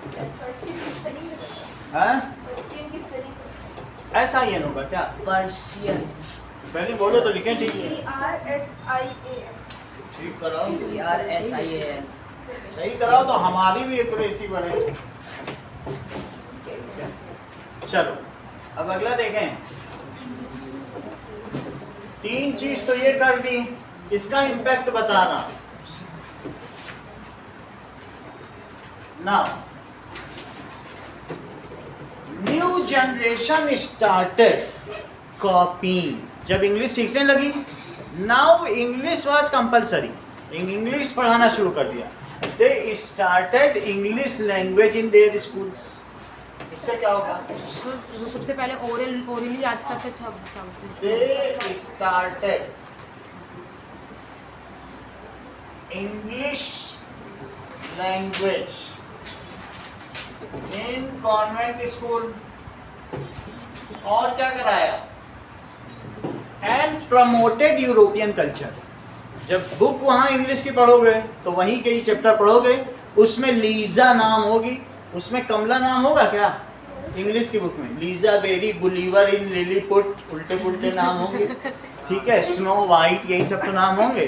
C: पर्शियन की स्पेलिंग बताओ।
A: हाँ,
C: पर्शियन की स्पेलिंग
A: ऐसा ही होगा क्या?
D: पर्शियन,
A: पहले बोलो तो लिखें ठीक।
C: PRSIAN।
A: ठीक कराओ,
D: PRSIAN।
A: सही कराओ तो हमारी भी एक्यूरेसी बढ़े। चलो अब अगला देखें। 3 चीज तो ये कर दी, इसका इम्पैक्ट बताना। Now new generation started कॉपिंग। जब इंग्लिश सीखने लगी, now English was compulsory, English पढ़ाना शुरू कर दिया। They started English language in their schools. इससे क्या होगा?
B: जो सबसे पहले ओरली याद करते थे, अब क्या बोलते हैं?
A: They started English language in convent school। और क्या कराया? And promoted European culture। जब बुक वहाँ इंग्लिश की पढ़ोगे तो वहीं के ही चैप्टर पढ़ोगे, उसमें लीजा नाम होगी, उसमें कमला नाम होगा क्या? इंग्लिश की बुक में लीजा बेरी, गुलिवर इन लिलीपुट, उल्टे पुल्टे नाम होंगे, ठीक है, स्नो वाइट, यही सब तो नाम होंगे।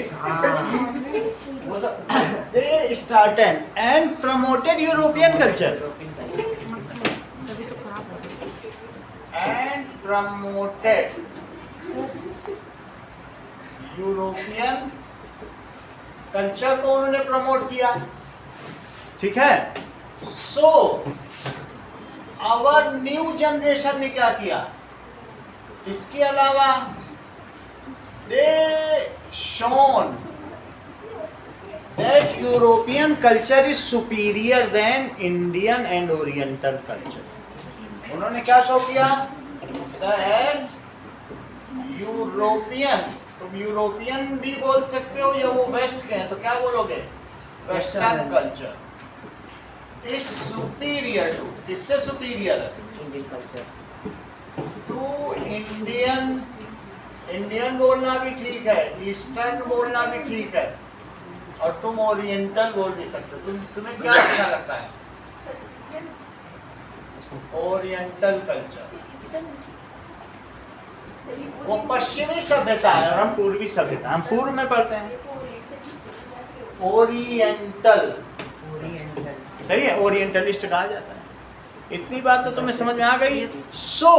A: वो सब they started and promoted European culture
B: तभी तो खराब हो गया।
A: एंड प्रमोटेड यूरोपियन कल्चर को उन्होंने प्रमोट किया, ठीक है। सो आवर न्यू जनरेशन ने क्या किया? इसके अलावा they shown that European culture is superior than Indian and oriental culture. उन्होंने क्या शो किया? दैट यूरोपियन, तुम यूरोपियन भी बोल सकते हो या वो वेस्ट के हैं तो क्या बोलोगे? Western culture. Is superior to, किससे सुपीरियर है?
D: Indian culture.
A: To Indian. Indian बोलना भी ठीक है, ईस्टर्न बोलना भी ठीक है, और तुम ओरिएंटल बोल भी सकते हो। तुम्हें क्या अच्छा लगता है? ओरिएंटल कल्चर, वो पश्चिमी सभ्यता है और हम पूर्वी सभ्यता, हम पूर्व में पढ़ते हैं। Oriental,
D: Oriental.
A: सही है, ओरिएंटलिस्ट कहा जाता है। इतनी बात तो तुम्हें समझ में आ गई।
B: Yes.
A: So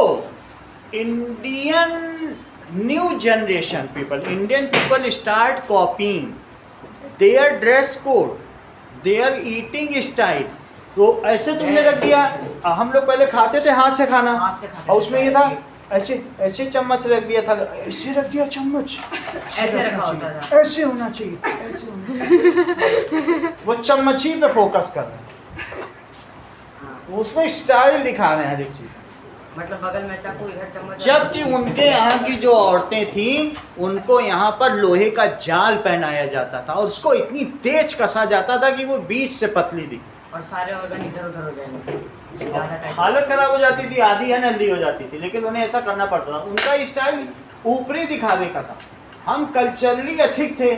A: Indian new generation people, Indian people start copying their dress code, their eating style. तो ऐसे तुमने रख दिया। हम लोग पहले खाते थे हाथ से खाना,
D: हाथ से खाते
A: और
D: थे।
A: उसमें ये था ऐसे ऐसे चम्मच रख दिया था, ऐसे रख दिया चम्मच,
D: ऐसे रखा होता था।
A: ऐसे होना चाहिए, ऐसे होना चाहिए। वो चम्मच ही पे फोकस कर रहे हैं,
D: हाँ,
A: उसमें स्टाइल दिखा रहे हैं हर एक चीज।
D: मतलब बगल में चाकू, इधर चम्मच।
A: जबकि उनके यहाँ की जो औरतें थीं, उनको यहाँ पर लोहे का जाल पहनाया जाता था और उसको इतनी तेज कसा जाता था कि वो बीच से पतली दिखी।
D: और सारे ऑर्गन इधर उधर हो जाएंगे। ज़्यादा टाइट।
A: हालत खराब हो जाती थी, आधी है नल्ली हो जाती थी, लेकिन उन्हें ऐसा करना पड़ता था। उनका स्टाइल ऊपरी दिखावे का था। हम कल्चरली एथिक थे,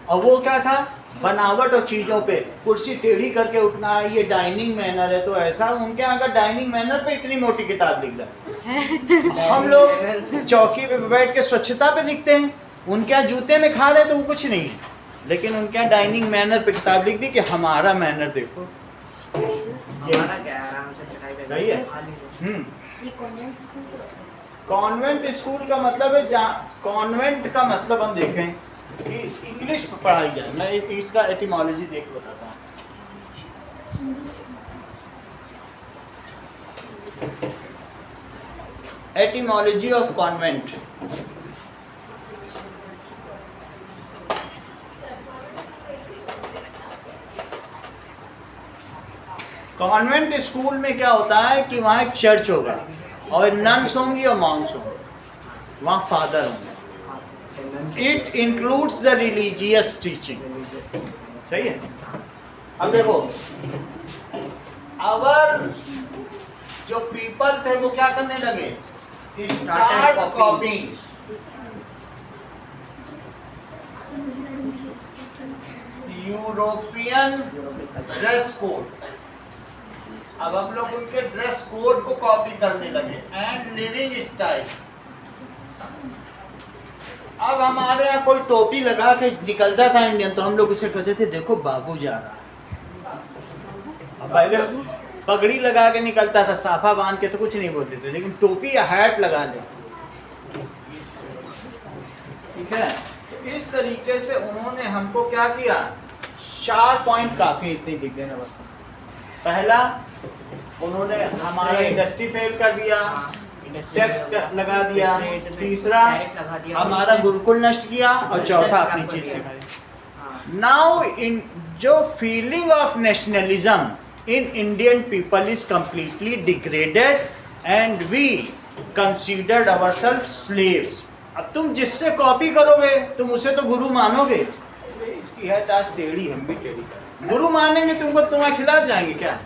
A: और वो क्या था? बनावट और चीज़ों पे, कुर्सी टेढ़ी करके उठना, ये डाइनिंग मैनर है, तो ऐसा उनके यहाँ का डाइनिंग मैनर पे इतनी मोटी किताब लिख रहा है। हम लोग चौकी पे बैठ के स्वच्छता पे लिखते हैं, उनके यहाँ जूते में खा रहे तो वो कुछ नहीं, लेकिन उनके यहाँ डाइनिंग मैनर पे किताब लिख दी कि हमारा मैनर देखो।
D: हमारा क्या है, आराम से चटाई पे
A: सही है।
D: खा लीजिए।
E: ये कॉन्वेंट स्कूल क्या होता है?
A: कॉन्वेंट स्कूल का मतलब है कॉन्वेंट का मतलब हम देखें कि इंग्लिश पढ़ाई जाए। मैं इसका एटिमोलॉजी देख बताता हूँ। Etymology of convent. Convent school में क्या होता है कि वहाँ एक चर्च होगा और नन्स होंगी और मॉन्क्स होंगे, वहाँ फादर होंगे। It includes the religious teaching. सही है। अब देखो, अवर जो पीपल थे वो क्या करने लगे? स्टार्ट कॉपिंग। European dress code. अब हम लोग उनके ड्रेस कोड को कॉपी करने लगे एंड लिविंग स्टाइल। अब हमारे यहाँ कोई टोपी लगा के निकलता था इंडियन, तो हम लोग उसे कहते थे देखो बाबू जा रहा है। अब पहले पगड़ी लगा के निकलता था, साफा बांध के तो कुछ नहीं बोलते थे, लेकिन टोपी या हैट लगा ले, ठीक है। तो इस तरीके से उन्होंने हमको क्या किया? 4 पॉइंट काफी, इतने लिख देना बस। पहला, उन्होंने हमारा इंडस्ट्री फेल कर दिया, टैक्स लगा दिया। तीसरा, हमारा गुरुकुल नष्ट किया, और चौथा अपनी चीज सिखाई। नाउ इन जो feeling of nationalism in Indian people is completely degraded and we considered ourselves slaves. अब तुम जिससे कॉपी करोगे तुम उसे तो गुरु मानोगे। इसकी है ताश टेढ़ी, हम भी टेढ़ी करें। गुरु मानेंगे तुमको तो तुम्हारे खिलाफ जाएंगे क्या?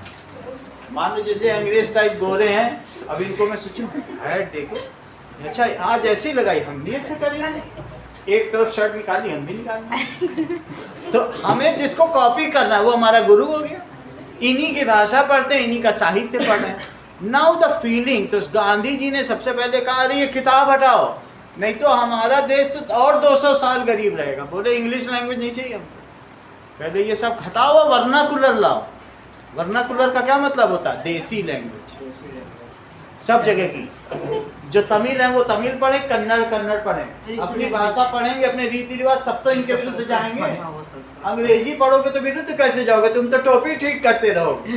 A: मान लो जैसे अंग्रेज टाइप गोरे हैं, अब इनको मैं सोचूं हैट देखो, अच्छा आज ऐसी लगाई, हम भी ऐसे करेंगे। एक तरफ शर्ट निकाली, हम भी निकालेंगे। तो हमें जिसको कॉपी करना है वो हमारा गुरु हो गया। इन्हीं की भाषा पढ़ते हैं, इन्हीं का साहित्य पढ़ रहे हैं। नाउ द फीलिंग, तो गांधी जी ने सबसे पहले कहा अरे ये किताब हटाओ, नहीं तो हमारा देश तो और 200 साल गरीब रहेगा। बोले इंग्लिश लैंग्वेज नहीं चाहिए हमको, पहले ये सब हटाओ, वर्नाकुलर लाओ। वर्नाकुलर का क्या मतलब होता है? देसी लैंग्वेज, सब जगह की। जो तमिल है वो तमिल पढ़े, कन्नड़ पढ़े, अपनी भाषा पढ़ेंगे, अपने रीति रिवाज, सब तो इनके विरुद्ध जाएंगे। अंग्रेजी पढ़ोगे तो विरुद्ध कैसे जाओगे? तुम तो टोपी ठीक करते रहोगे,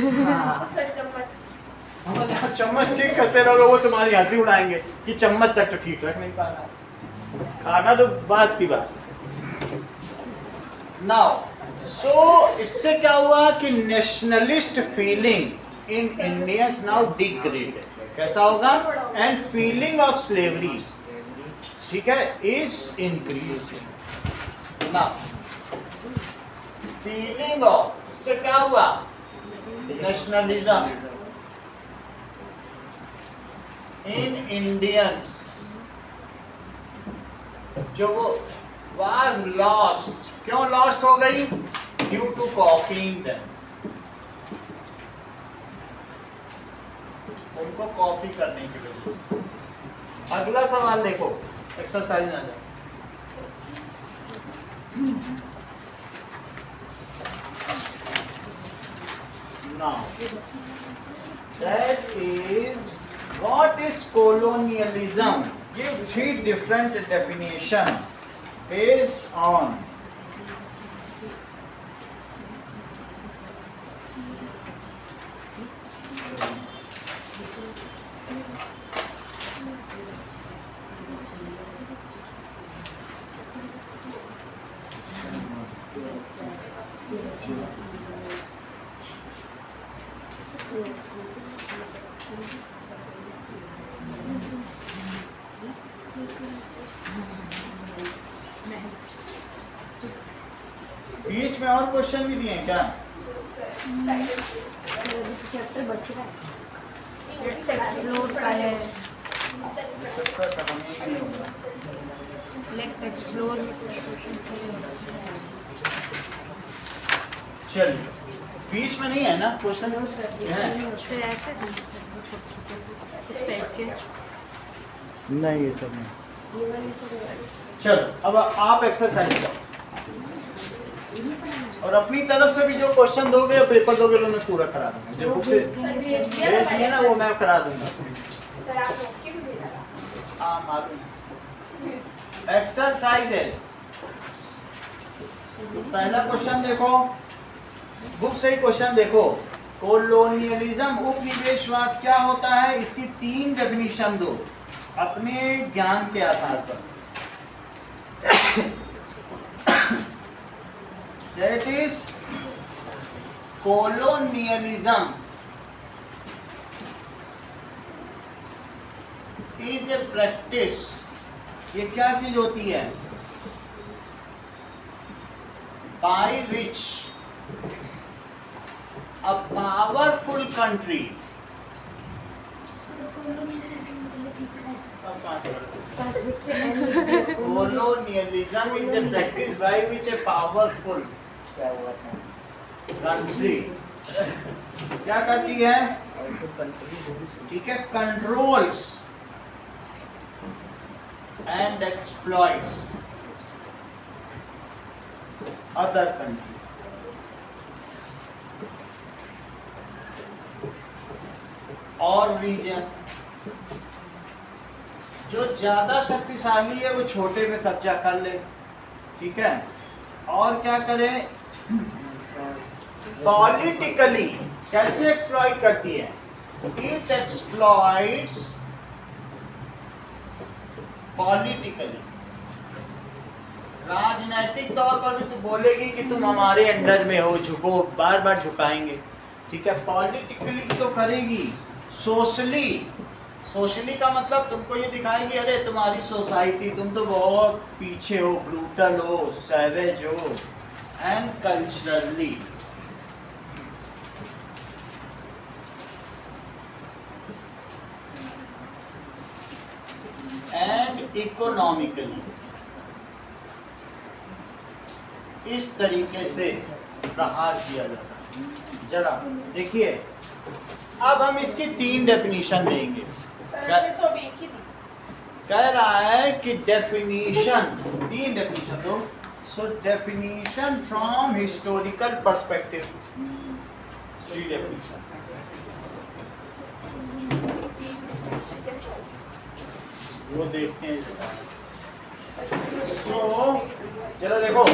A: चम्मच ठीक करते रहोगे, वो तुम्हारी हंसी उड़ाएंगे कि चम्मच तक तो ठीक रख नहीं पा रहा, खाना तो बात की बात। नाउ सो इससे क्या हुआ कि nationalist feeling in Indians now degraded. कैसा होगा? एंड फीलिंग ऑफ स्लेवरी, ठीक है, is increased. Now feeling of, इससे क्या हुआ? nationalism in Indians जो वो was lost, क्यों lost हो गई? Due to copying them, उनको कॉपी करने की वजह से। अगला सवाल देखो, एक्सरसाइज में आ जाओ। Now, that is, what is colonialism? Give 3 different definitions based on बीच में और क्वेश्चन भी दिए हैं क्या?
E: चैप्टर बच रहा है।
B: लेट्स एक्सप्लोर का है, लेट्स एक्सप्लोर।
A: चलिए, बीच में नहीं है ना क्वेश्चन?
B: फिर ऐसे इस टाइप के।
A: नहीं, ये सब नहीं।
E: ये वाले सब
A: चलो, अब आप एक्सरसाइज करो और अपनी तरफ से भी जो क्वेश्चन दोगे या पेपर दोगे तो मैं पूरा करा दूंगा। जो बुक से भेज दिए ना वो मैं करा दूंगा।
C: सर आप ओके भी दे रहा
A: हाँ मालूम। एक्सरसाइजेस, पहला क्वेश्चन देखो, बुक से ही क्वेश्चन देखो। कोलोनियलिज्म उपनिवेशवाद क्या होता है, इसकी 3 डेफिनेशन दो अपने ज्ञान के आधार पर। That is, colonialism is a practice। ये क्या चीज होती है? By which a powerful country, colonialism is a practice by which a powerful country क्या करती है? ठीक है, controls and exploits other country. और रीजन जो ज्यादा शक्तिशाली है वो छोटे पे कब्जा कर ले, ठीक है। और क्या करें? पॉलिटिकली कैसे एक्सप्लॉइट करती है? It exploits politically. राजनैतिक तौर पर भी तो बोलेगी कि तुम हमारे अंडर में हो, झुको, बार बार झुकाएंगे, ठीक है। पॉलिटिकली तो करेगी। सोशली, सोशली का मतलब तुमको ये दिखाएगी अरे तुम्हारी सोसाइटी, तुम तो बहुत पीछे हो, ब्रूटल हो, सैवेज हो। एंड कल्चरली, एंड इकोनॉमिकली, इस तरीके से प्रहार किया जाता है। जरा देखिए, अब हम इसकी 3 डेफिनेशन देंगे।
C: सर तो अभी एक ही दी।
A: कह रहा है कि डेफिनेशन, 3 डेफिनेशन दो। So definition from historical perspective, 3 definition. वो देखते हैं। सो चलो देखो,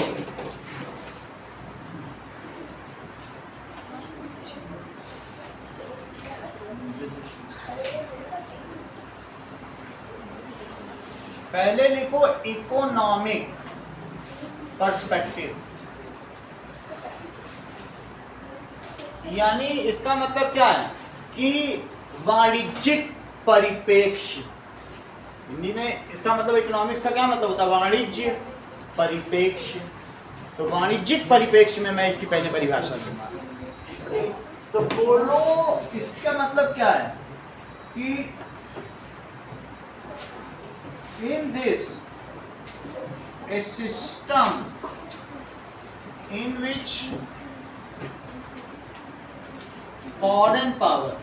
A: पहले लिखो इकोनॉमिक पर्सपेक्टिव, यानी इसका मतलब क्या है कि वाणिज्यिक परिप्रेक्ष्य। हिंदी में इसका मतलब इकोनॉमिक्स का क्या मतलब होता है? वाणिज्य परिप्रेक्ष्य। तो वाणिज्यिक परिप्रेक्ष्य में मैं इसकी पहले परिभाषा दूंगा। तो कोलो इसका मतलब क्या है कि in this a system in which foreign power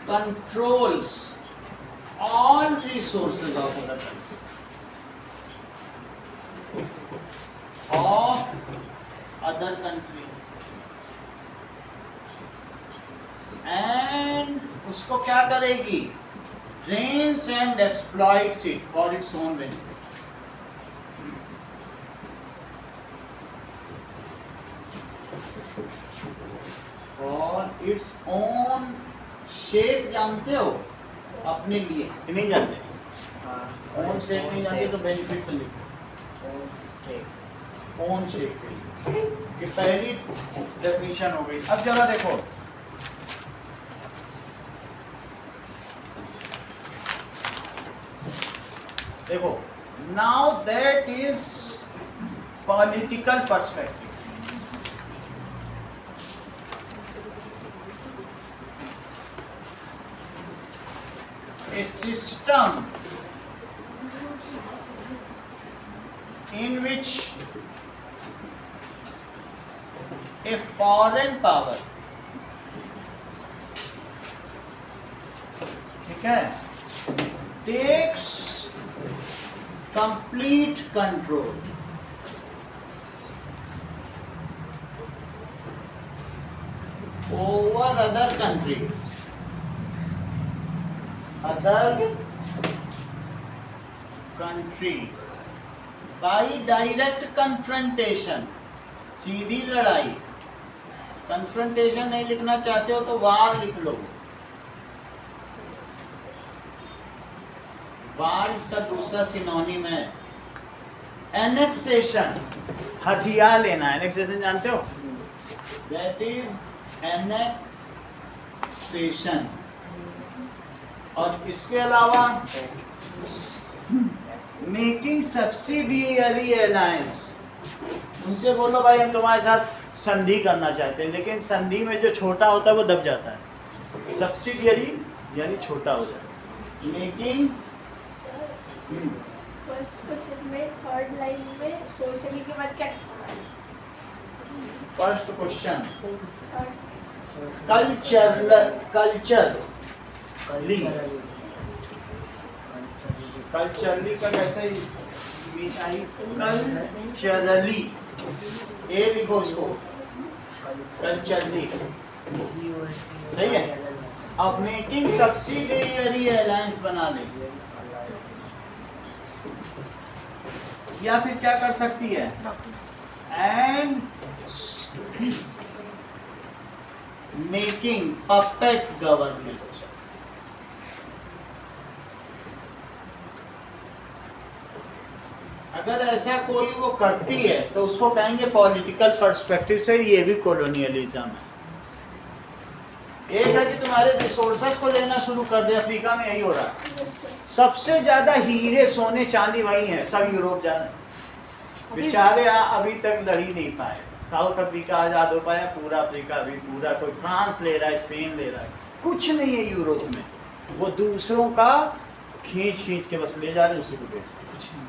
A: controls all resources of other country, and उसको क्या करेगी? Drains and exploits it for its own benefit. और its own shape जानते हो अपने लिए? नहीं जानते? own shape नहीं जानते तो benefit से लिखो. own shape के लिए. ये पहली डेफिनेशन हो गई. अब जरा देखो. देखो, now that is political perspective. A system in which a foreign power, ठीक है, takes complete control over other countries, by direct confrontation, सीधी लड़ाई. confrontation नहीं लिखना चाहते हो तो वार लिख लो. वार इसका दूसरा सिनोनिम है. एनेक्सेशन, हथियार लेना. एनेक्सेशन जानते हो? That is annexation. और इसके अलावा मेकिंग सब्सिडियरी अलायंस. उनसे बोलो भाई हम तुम्हारे साथ संधि करना चाहते हैं, लेकिन संधि में जो छोटा होता है वो दब जाता है. सब्सिडियरी यानी छोटा हो जाए. मेकिंग
C: फर्स्ट क्वेश्चन में थर्ड लाइन में सोशली के बाद क्या लिखा है?
A: फर्स्ट क्वेश्चन
C: थर्ड
A: कल्चरली का कैसे कल्चरली ए लिखो इसको. कल्चरली सही है. अब मेकिंग सब्सिडियरी अलायंस बना ले. या फिर क्या कर सकती है? And making puppet government. अगर ऐसा कोई वो करती है तो उसको कहेंगे पॉलिटिकल पर्सपेक्टिव से ये भी कॉलोनियलिज्म है. एक है कि तुम्हारे रिसोर्सेस को लेना शुरू कर दे. अफ्रीका में यही हो रहा है. सबसे ज्यादा हीरे सोने चांदी वही है. सब यूरोप जा रहे हैं. बेचारे अभी तक लड़ी नहीं पाए. साउथ अफ्रीका आज़ाद हो पाया, पूरा अफ्रीका अभी पूरा. कोई फ्रांस ले रहा है, स्पेन ले रहा है, कुछ नहीं है यूरोप में. वो दूसरों का खींच खींच के बस ले जा रहे हैं, उसी को बेच रहे हैं. कुछ नहीं.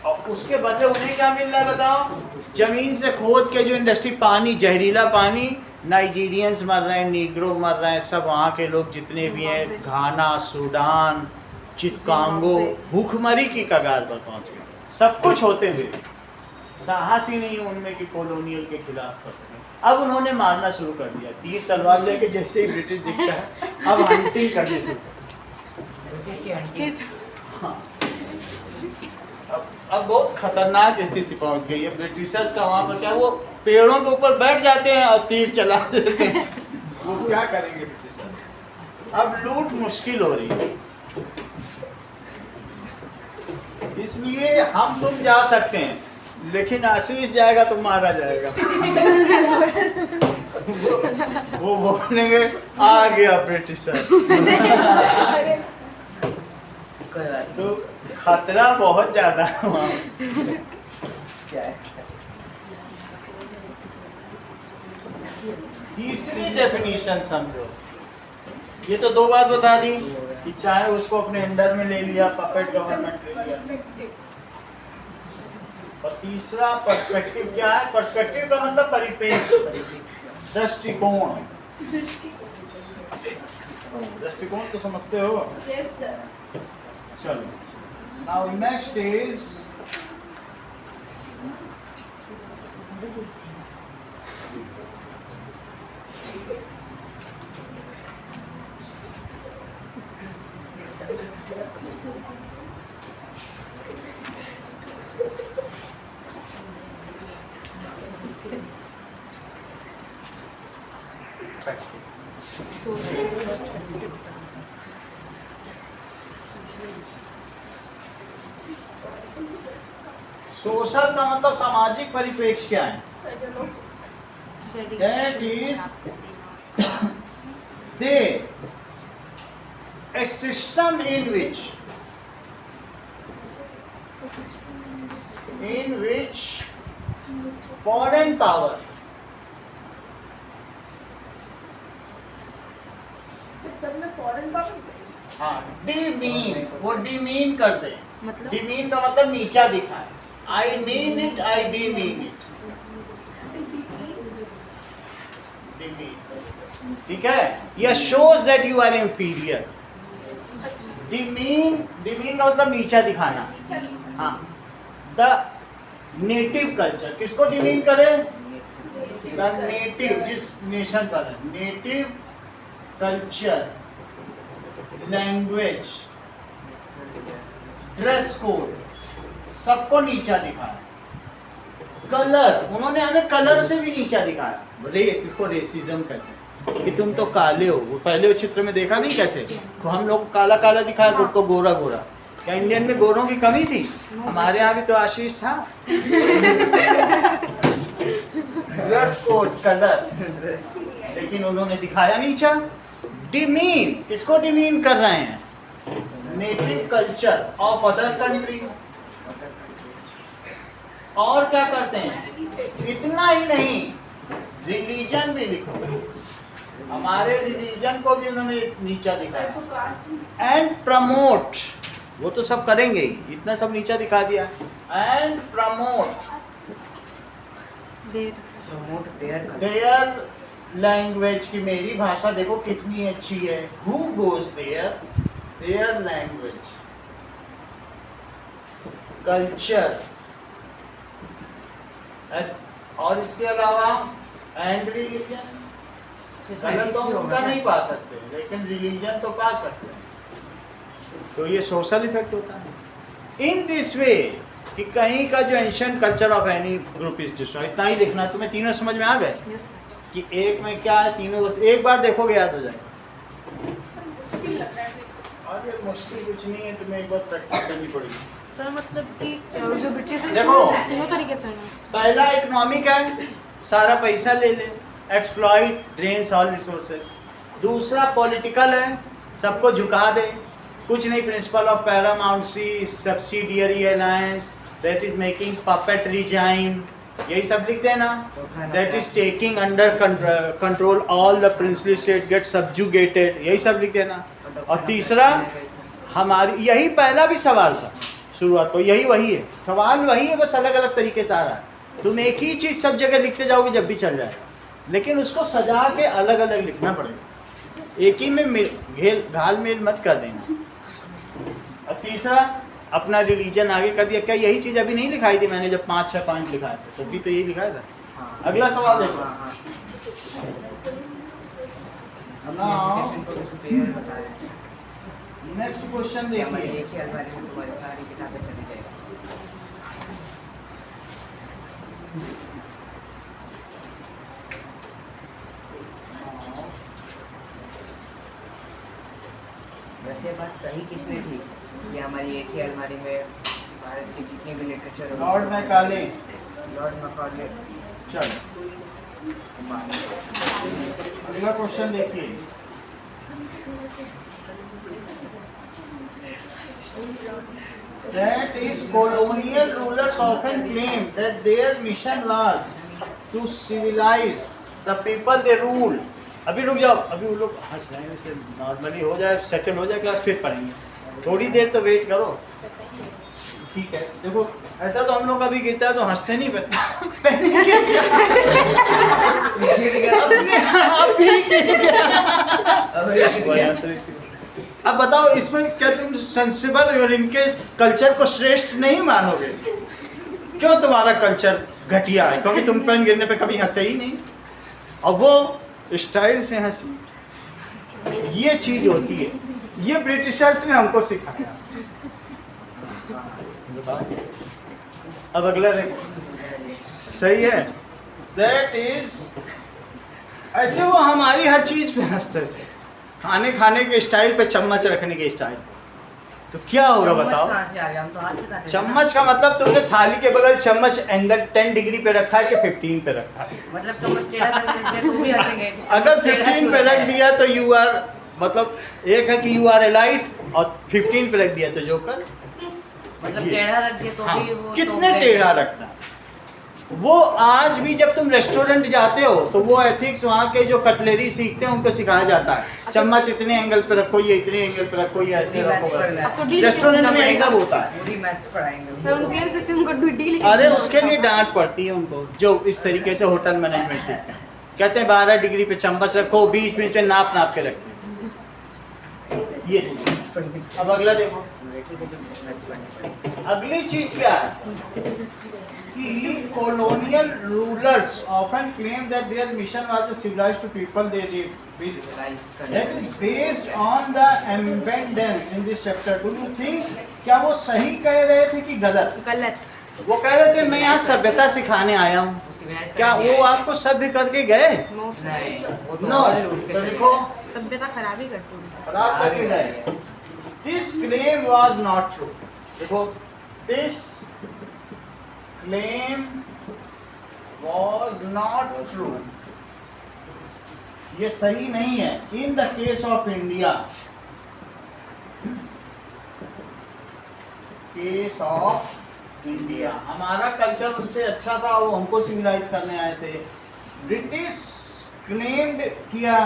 A: और उसके बदले उन्हें क्या मिल रहा है बताओ? जमीन से खोद के जो इंडस्ट्री, पानी, जहरीला पानी. नाइजीरियंस मर रहे हैं, नीग्रो मर रहे हैं, सब वहाँ के लोग जितने भी हैं, घाना, सूडान, चिटकांगो, भूखमरी की कगार पर पहुँच गए. सब कुछ होते हुए साहस ही नहीं उनमें कि कॉलोनियल के खिलाफ कर सकें. अब उन्होंने मारना शुरू कर दिया. तीर तलवार लेके जैसे ही ब्रिटिश दिखता है अब हंटिंग करनी शुरू. हाँ, अब बहुत खतरनाक स्थिति पहुंच गई है. ब्रिटिशर्स का वहाँ पर क्या, वो पेड़ों के ऊपर बैठ जाते हैं और तीर चला देते हैं. वो क्या करेंगे ब्रिटिशर्स? अब लूट मुश्किल हो रही है. इसलिए हम तुम जा सकते हैं, लेकिन आशीष जाएगा तो मारा जाएगा. वो बोलेंगे आ गया ब्रिटिशर.
D: कोई बात
A: तो खतरा बहुत ज्यादा है वहाँ।
D: नहीं। क्या है?
A: तीसरी डेफिनेशन समझो, ये तो दो बात बता दी कि चाहे उसको अपने अंडर में ले लिया, पपेट गवर्नमेंट ले लिया, और तीसरा पर्सपेक्टिव क्या है? पर्सपेक्टिव का मतलब परिप्रेक्ष्य, दृष्टिकोण। दृष्टिकोण तो समझते हो?
C: Yes, sir.
A: चलो, नाउ नेक्स्ट इज सोशल का मतलब सामाजिक परिप्रेक्ष्य क्या है? That is there a system in which foreign power
C: सब में फॉरेन पावर
A: demean, वो demean कर दे।
B: मतलब
A: demean का मतलब नीचा दिखाए। I mean it, I demean it। demean, ठीक है? यह shows that you are inferior। demean का मतलब नीचा दिखाना। हाँ, the native culture किसको demean करे? the native, जिस नेशन पर है, native culture, language, dress code, सबको नीचा दिखाया। कलर, उन्होंने हमें कलर से भी नीचा दिखाया। रेस, इसको रेसिज्म कहते हैं कि तुम तो काले हो। वो पहले चित्र में देखा नहीं कैसे तो हम लोग काला काला दिखाया, खुद को गोरा गोरा। क्या इंडियन में गोरों की कमी थी? हमारे यहाँ भी तो आशीष था। ड्रेस कोड, कलर, लेकिन उन्होंने दिखाया नीचा। डिमीन, किसको डिमीन कर रहे हैं? Native culture of other country. और क्या करते हैं? इतना ही नहीं, रिलीजन भी लिखो। हमारे रिलीजन को भी उन्होंने नीचा दिखाया। एंड प्रमोट, वो तो सब करेंगे ही, इतना सब नीचा दिखा दिया। एंड प्रमोट देयर लैंग्वेज, की मेरी भाषा देखो कितनी अच्छी है। Who goes their language, culture, और इसके अलावा एंड रिलीजन। कलर तो हम उनका नहीं पा सकते, लेकिन रिलीजन तो पा सकते हैं। तो ये सोशल इफेक्ट होता है। इन दिस वे कि कहीं का जो ancient culture of any group is destroy. इतना ही लिखना। तुम्हें तीनों समझ में आ गए कि एक में क्या है? तीनों बस एक बार देखोगे याद हो जाएगा।
C: मुश्किल लग रहा है।
A: अरे मुश्किल कुछ नहीं है, तुम्हें एक बार प्रैक्टिस करनी पड़ेगी।
B: सर मतलब कि जो ब्रिटिश
A: देखो,
B: तीनों तरीके से
A: पहला इकोनॉमिक है, सारा पैसा ले ले, एक्सप्लॉइट, ड्रेन्स ऑल रिसोर्सेज। दूसरा पॉलिटिकल है, सबको झुका दे, कुछ नहीं, principle of paramountcy, subsidiary alliance, that is making puppet regime, यही सब लिख देना। That is taking under control all the princely state, get subjugated, यही सब लिख देना। और तीसरा हमारी, यही पहला भी सवाल था शुरुआत को, यही वही है सवाल, वही है, बस अलग अलग तरीके से आ रहा है। तुम एक ही चीज़ सब जगह लिखते जाओगे जब भी चल जाएगा, लेकिन उसको सजा के अलग अलग लिखना पड़ेगा। एक ही में घाल मेल मत कर देना। और तीसरा अपना रिलीजन आगे कर दिया। क्या यही चीज़ अभी नहीं लिखाई थी मैंने जब 5-6 पॉइंट लिखाए थे? तो भी तो यही लिखाया था। अगला सवाल देखो। नेक्स्ट क्वेश्चन देखिए।
D: वैसे बात सही किसने थी कि हमारी एक ही अलमारी में भारत की जितनी भी literature,
A: Lord Macaulay.
D: Lord Macaulay.
A: चलो अगला क्वेश्चन देखिए। That is, colonial rulers often claim that their mission was to civilize the people they rule. अभी रुक जाओ, अभी वो लोग हंस रहे हैं, इसे नॉर्मली हो जाए, सेटल हो जाए क्लास, फिर पढ़ेंगे। थोड़ी देर तो वेट करो, ठीक है। देखो ऐसा तो हम लोग कभी गिरता है तो हंसते नहीं, अब बताओ इसमें क्या तुम सेंसिबल और इनके कल्चर को श्रेष्ठ नहीं मानोगे? क्यों तुम्हारा कल्चर घटिया है? क्योंकि तुम पेन गिरने पे कभी हंसे ही नहीं, और वो स्टाइल से हंसी। ये चीज होती है, ये ब्रिटिशर्स ने हमको सिखाया। अब अगला देखो, सही है। दैट इज, ऐसे वो हमारी हर चीज पे हंसते थे, खाने के स्टाइल पे, चम्मच रखने के स्टाइल। तो क्या होगा बताओ?
D: कहाँ से आ गया? हम तो हाथ से खाते थे।
A: चम्मच का मतलब तुमने थाली के बगल चम्मच एंगल 10 डिग्री पे रखा है कि 15 पे रखा है?
D: मतलब चम्मच टेढ़ा कर देते तो भी हंसेंगे।
A: अगर 15 पे रख दिया तो यू आर, मतलब एक है कि यू आर एलाइट, और 15 पे रख दिया तो जोकर।
D: मतलब टेढ़ा रख दिया तो
A: हाँ,
D: भी वो
A: कितने
D: तो
A: टेढ़ा रखना। वो आज भी जब तुम रेस्टोरेंट जाते हो तो वो एथिक्स वहाँ के जो कटलरी सीखते हैं उनको सिखाया जाता है। चम्मच इतने एंगल पे रखो, ये इतने एंगल पे रखो, ये ऐसे रखो, वैसे। रेस्टोरेंट में यही सब होता है।
D: पूरी मैथ्स पढ़ाएंगे।
B: सर उनके लिए तो उनको डील।
A: अरे उसके लिए डांट पड़ती है उनको, जो इस तरीके से होटल मैनेजमेंट सीखते हैं। कहते हैं 12 डिग्री पे चम्मच रखो, बीच बीच में नाप के रखते हैं। ये चीज। अब अगला देखो, अगली चीज क्या है कि colonial rulers often claim that their mission was to civilize to people they live with. That is based on the abundance in this chapter. Do you think क्या वो सही कह रहे थे कि गलत?
B: गलत।
A: वो कह रहे थे मैं यहाँ सभ्यता सिखाने आया हूँ। क्या वो आपको सभ्य करके गए? नो। तो देखो
B: सभ्यता खराब ही करते हैं।
A: खराब करके गए। This claim was not true. देखो, this claim was not true. ये सही नहीं है। In the case of India, case of India, हमारा कल्चर उनसे अच्छा था, वो हमको सिविलाइज करने आए थे। ब्रिटिश क्लेम्ड किया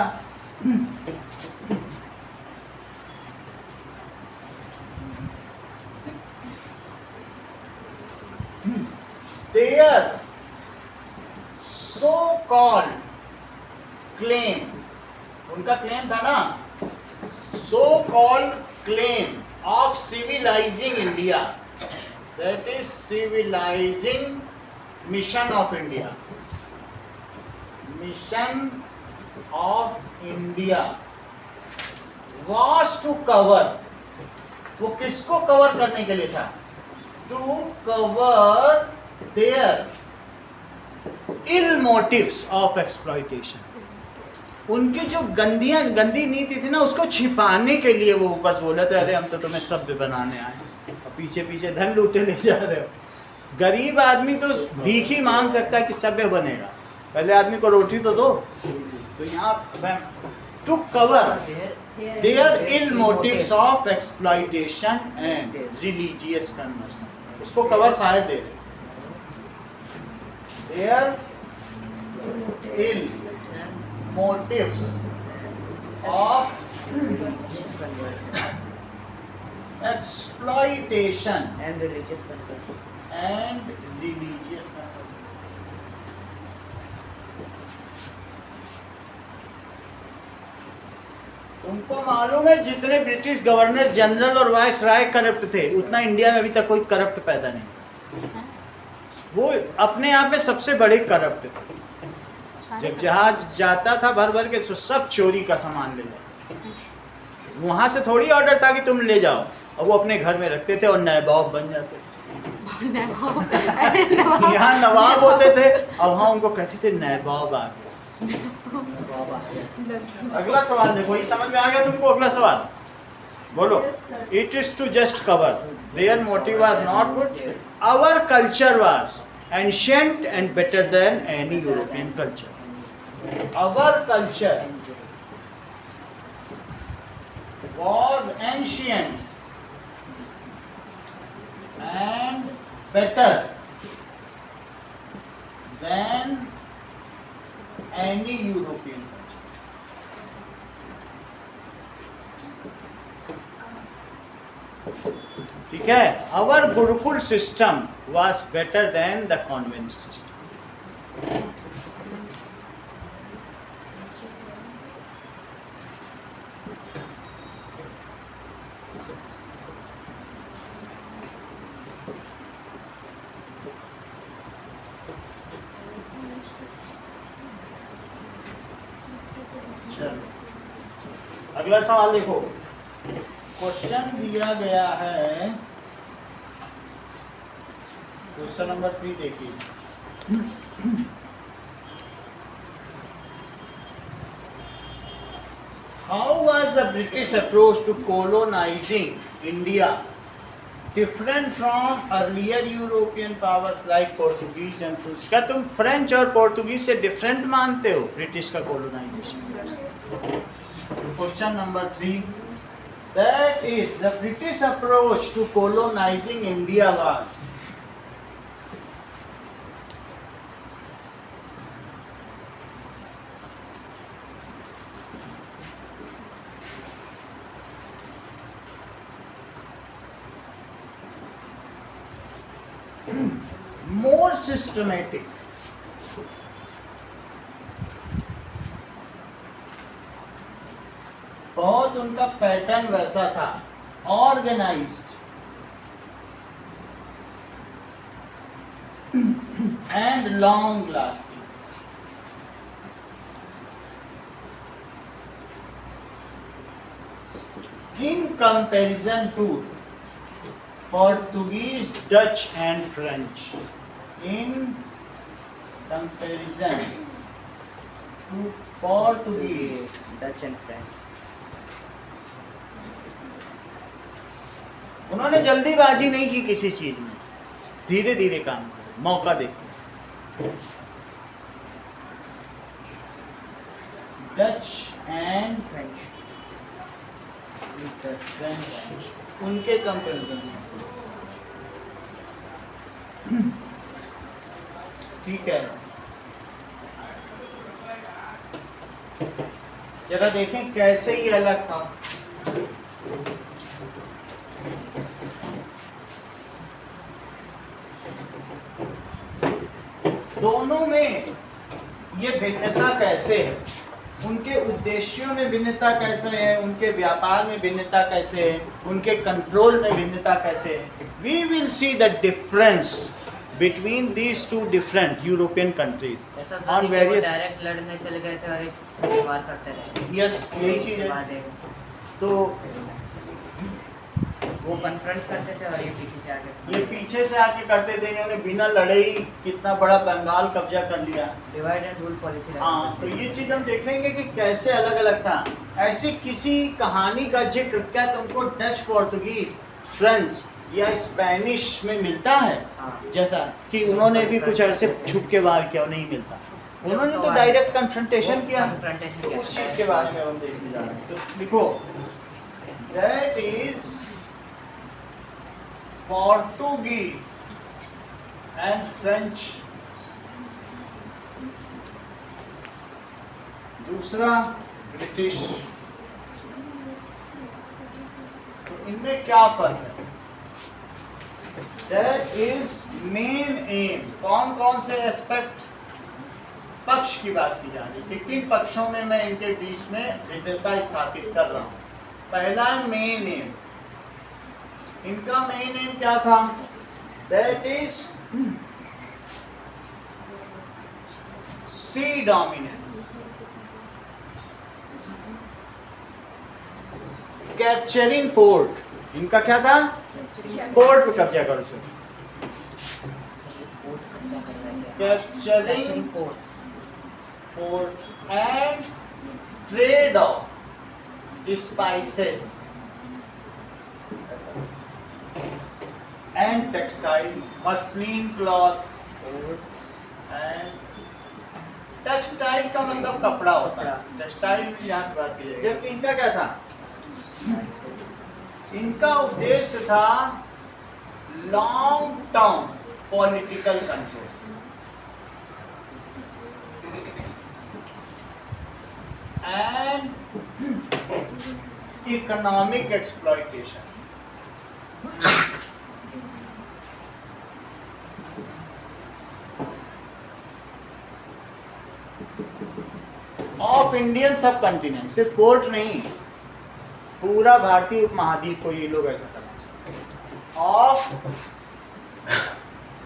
A: their so-called claim, उनका क्लेम था ना, so-called claim of civilizing India, that is civilizing mission of India, mission of India was to cover, वो किसको कवर करने के लिए था? To cover their ill motives of exploitation. उनकी जो गंदी नीति थी ना, उसको छिपाने के लिए वो ऊपर से बोले थे अरे हम तो तुम्हें सभ्य बनाने आए, और पीछे पीछे धन लूटे ले जा रहे हो। गरीब आदमी तो भीख ही मांग सकता है कि सभ्य बनेगा, पहले आदमी को रोटी तो दो। तो यहाँ to cover their ill motives of exploitation and religious conversion, उसको कवर फायर दे रहे। Their ill motives of exploitation
D: and religious conversion.
A: and religious conversion. तुमको मालूम है जितने ब्रिटिश गवर्नर जनरल और वाइस राय करप्ट थे, उतना इंडिया में अभी तक कोई करप्ट पैदा नहीं। वो अपने आप में सबसे बड़े करप्ट थे। जब जहाज जाता था भर भर के, सब चोरी का सामान ले जाते। वहां से थोड़ी ऑर्डर था कि तुम ले जाओ, और वो अपने घर में रखते थे और नवाब बन जाते थे। यहाँ नवाब होते थे और वहाँ उनको कहते थे नवाब आ गया। अगला सवाल देखो, ये समझ में आ गया तुमको? अगला सवाल बोलो। It is to just cover, their motive was not good, our culture was ancient and better than any European culture. Our culture was ancient better than any European country. ठीक है, our Gurukul system was better than the convent system. चलो अगला सवाल देखो, क्वेश्चन दिया गया है, क्वेश्चन नंबर 3 देखिए। How was the British approach to colonizing India different from earlier European powers like Portuguese and French? क्या तुम फ्रेंच और पोर्तुगीज से डिफरेंट मानते हो ब्रिटिश का colonization? Question number 3, that is the British approach to colonizing India was more systematic, बहुत उनका पैटर्न वैसा था, organised and long lasting. In comparison to Portuguese, Dutch and French. In comparison to Portuguese,
D: Dutch and French.
A: उन्होंने जल्दीबाजी नहीं की किसी चीज में, धीरे धीरे काम करे, मौका देखो। Dutch and
D: French. Is the
A: French उनके कंपैरिजन से, ठीक है। जरा देखें कैसे ये अलग था। दोनों में ये भिन्नता कैसे है, उनके उद्देश्यों में भिन्नता कैसे है, उनके व्यापार में भिन्नता कैसे है, उनके कंट्रोल में भिन्नता कैसे है। We will see the difference between these two different European countries
D: ऐसा
A: ऑन वेरियस।
D: डायरेक्ट लड़ने चले गए थे और एक व्यवहार करते रहे।
A: यस, यही चीज है।
D: बाद
A: तो
D: वो कन्फ्रंट करते थे और ये पीछे से आके
A: ये पीछे से आके करते थे, इन्होंने बिना लड़े ही कितना बड़ा बंगाल कब्जा कर लिया।
D: Divide and rule policy.
A: हाँ, तो ये चीज हम देखेंगे कि कैसे अलग अलग था। ऐसी किसी कहानी का जिक्र क्या तुमको डच, पोर्तुगीज, फ्रेंच या स्पेनिश में मिलता है?
D: हाँ।
A: जैसा कि उन्होंने भी कुछ ऐसे छुप के वार किया, नहीं मिलता। उन्होंने तो डायरेक्ट कन्फ्रंटेशन किया।
D: कन्फ्रंटेशन
A: तो उस चीज के बारे में हम देखने जा रहे हैं। तो लिखो, that is Portuguese and French। दूसरा ब्रिटिश। तो इनमें क्या फर्क है? That is main M. कौन कौन से एस्पेक्ट, पक्ष की बात की जा रही है, किन पक्षों में मैं इनके बीच में भिन्नता स्थापित कर रहा हूं। पहला मेन एम, इनका मेन एम क्या था? That is sea dominance, capturing port. इनका क्या था? पोर्ट पे कब्जा करो so, capturing
D: ports
A: port and trade of spices and textile, muslin cloth and textile का मतलब कपड़ा होता है, टेक्सटाइल में यहाँ बात की जाए। जबकि इनका क्या था? इनका उद्देश्य था long term political control, and economic exploitation. Of Indian सब कंटिनेंट, सिर्फ पोर्ट नहीं, पूरा भारतीय उपमहाद्वीप को ये लोग ऐसा करना चाहते हैं। ऑफ,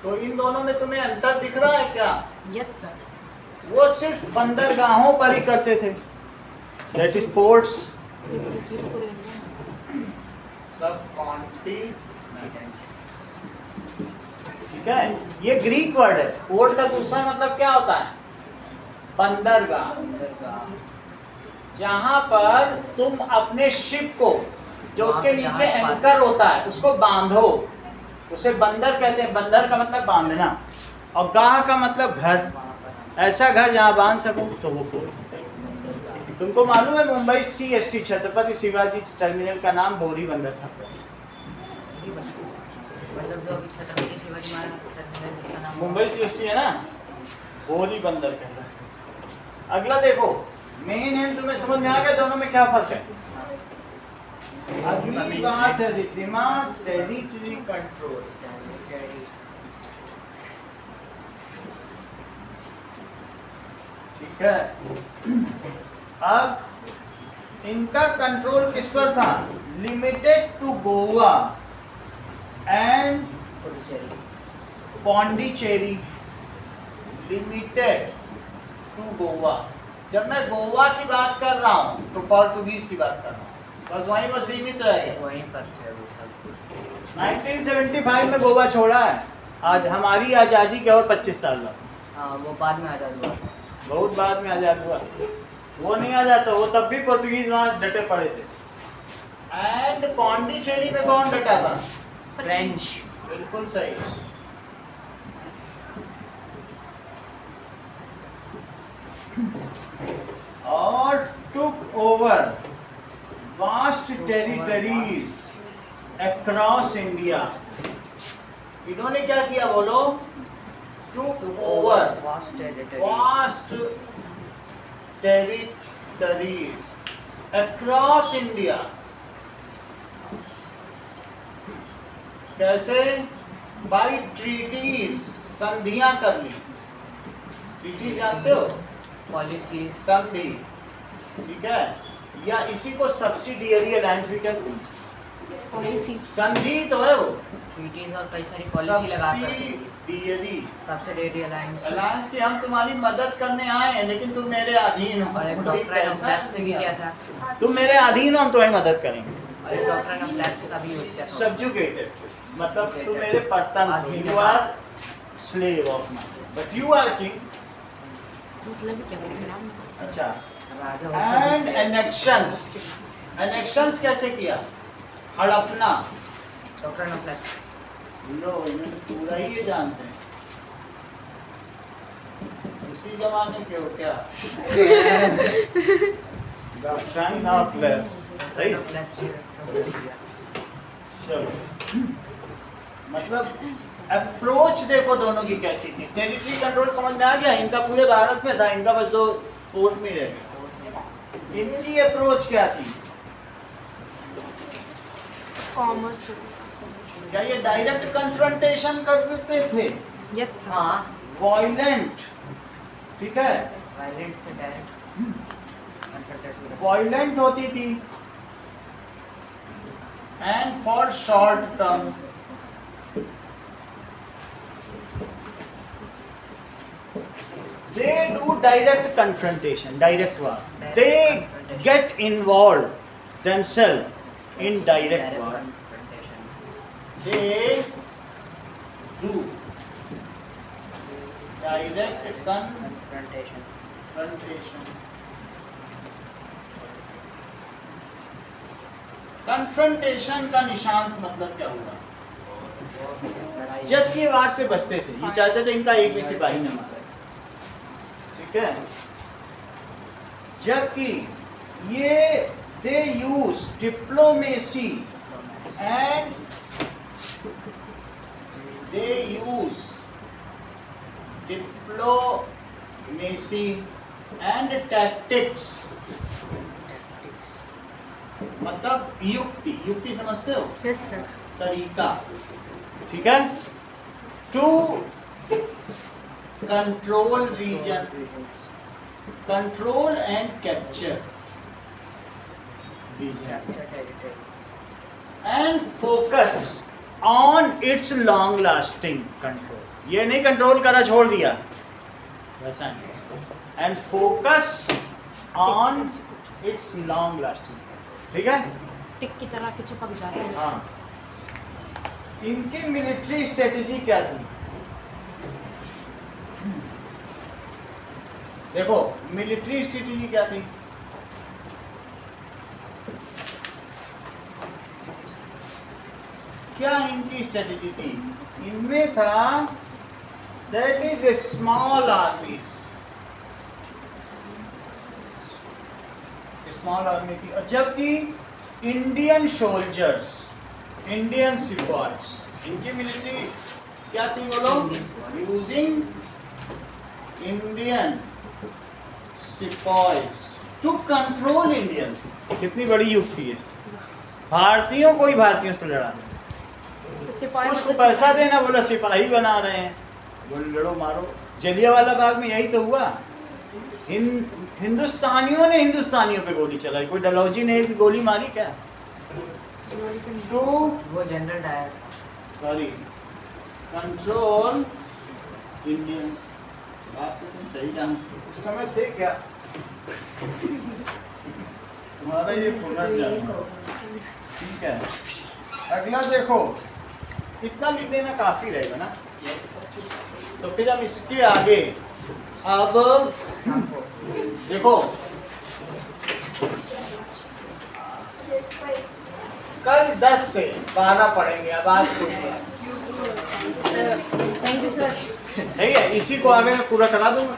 A: तो इन दोनों में तुम्हें अंतर दिख रहा है क्या?
B: Yes sir.
A: वो सिर्फ बंदरगाहों पर ही करते थे, दैट इज पोर्ट्स, सब कॉन्टिनेंट। ठीक है, ये ग्रीक वर्ड है। पोर्ट का दूसरा मतलब क्या होता है? बंदरगाह, जहां पर तुम अपने शिप को, जो उसके नीचे एंकर होता है, उसको बांधो, उसे बंदर कहते हैं। बंदर का मतलब बांधना, और गाह का मतलब घर, ऐसा घर जहां बांध सको, तो वो पोर्ट। तुमको मालूम है मुंबई CST छत्रपति शिवाजी टर्मिनल का नाम बोरी बंदर था।
D: मतलब जो अभी छत्रपति शिवाजी महाराज टर्मिनल का नाम
A: मुंबई CST है ना, बोरी बंदर कहता है। अगला देखो, मेन एंड तुम्हें समझ में आ गया दोनों में क्या फर्क है? अगली बात है रिद्धिमा, टेरिटरी कंट्रोल। ठीक है, अब इनका कंट्रोल किस पर था? Limited to Goa and Pondicherry, limited to Goa. जब मैं गोवा की बात कर रहा हूँ तो पोर्तुगीज की बात कर रहा हूँ, बस वहीं वो सीमित रहेगा।
D: वहीं पर थे वो सब।
A: 1975 में गोवा छोड़ा है, आज हमारी आज़ादी के और 25 साल बाद।
D: हाँ, वो बाद में आज़ाद हुआ था।
A: बहुत बाद में आज़ाद हुआ, वो नहीं आ जाता, वो तब भी पोर्तुगीज वहाँ डटे पड़े थे। एंड पौंडीचेरी में कौन डटा था?
D: फ्रेंच।
A: बिल्कुल सही। और took over vast territories across India। इन्होंने क्या किया बोलो? took over
D: vast territory.
A: vast territories across India। कैसे? by treaties, संधियां कर ली। treaties जानते हो?
D: पॉलिसी।
A: संधि, ठीक है, या इसी को सब्सिडियरी अलायंस भी कहते हैं।
B: पॉलिसी
A: संधि तो है वो,
D: ट्रीटीज और कई सारी पॉलिसी लगा कर
A: सब्सिडियरी
D: सब्सिडियरी अलायंस।
A: अलायंस की हम तुम्हारी मदद करने आए हैं, लेकिन तुम मेरे अधीन हो।
D: और एक
A: कोई
D: डॉक्ट्राइन ऑफ
A: पैसा
D: लैप्स से भी
A: नहीं
D: किया
A: है।
D: था।
A: तुम मेरे अधीन हो, हम तुम्हारी मदद करेंगे।
D: और एक डॉक्ट्राइन ऑफ लैप्स का भी यूज किया था।
A: सब्जुगेटेड मतलब तुम मेरे परतन हो,
D: अधीन।
A: You are slave of my, but you are king.
B: मतलब क्या नाम?
A: अच्छा,
D: राजा होता
A: एंड
D: जिससे-
A: एनेक्शंस। एनेक्शंस कैसे किया? हड़पना।
D: Doctrine of lapse.
A: लो, इन्हें तो पूरा ही ये जानते हैं। उसी जमाने के हो क्या? डॉक्ट्राइन ऑफ लैप्स, सही।
D: ऑफ लैप्स से किया।
A: चलो, मतलब अप्रोच देखो दोनों की कैसी थी। टेरिटरी कंट्रोल समझ में आ गया, इनका पूरे भारत में था, इनका बस 2 पोर्ट में रह गया। इनकी अप्रोच क्या थी?
B: कॉमर्स।
A: क्या ये डायरेक्ट कन्फ्रंटेशन करते थे?
B: Yes sir.
D: हाँ,
A: वॉयलेंट, ठीक है,
D: वायलेंट से डायरेक्ट
A: वॉयलेंट होती थी, and for short term. They do direct confrontation, direct war. They get involved themselves in direct war. They do direct confrontation. Confrontation का निशांत मतलब क्या हुआ? जब ये वार से बचते थे, ये चाहते थे इनका एक भी सिपाही न मारे, ठीक है, जबकि ये they use diplomacy and they use diplomacy and tactics, मतलब युक्ति, युक्ति समझते हो,
B: यस सर।
A: तरीका, ठीक है, to control region, control and capture region and focus on its long lasting control. ये नहीं कंट्रोल करा छोड़ दिया, वैसा नहीं, and focus on its long lasting, ठीक है।
B: टिक की तरह के चिपक जाते हैं।
A: हाँ, इनकी मिलिट्री स्ट्रेटेजी क्या थी? देखो मिलिट्री स्ट्रेटेजी क्या थी? क्या इनकी स्ट्रेटेजी थी? इनमें था that is a small आर्मीज, small army थी, और जबकि इंडियन सोल्जर्स, इंडियन सिपाहीज, इनकी मिलिट्री क्या थी बोलो? Using Indian sipahis to control Indians. कितनी बड़ी युक्ति है, भारतीयों को ही भारतीयों से लड़ा,
B: तो सिपाही
A: उसको पैसा देना, बोला सिपाही बना रहे हैं, बोले लड़ो मारो। जलियांवाला बाग में यही तो हुआ, हिंदुस्तानियों ने हिंदुस्तानियों पे गोली चलाई, कोई डलहौजी ने एक गोली मारी क्या? टू
D: वो जनरल डायर था।
A: Sorry control Indians. बात तो तुम सही जानते, उस समय थे क्या? तुम्हारा ये पुनर्जन्म, ठीक है। अगला देखो, इतना लिख देना काफी रहेगा ना। तो फिर हम इसके आगे अब देखो, कल 10 से 12 पढ़ेंगे, अब आज कुछ
B: थैंक यू सर।
A: ठीक है, इसी को आगे मैं पूरा करा दूंगा।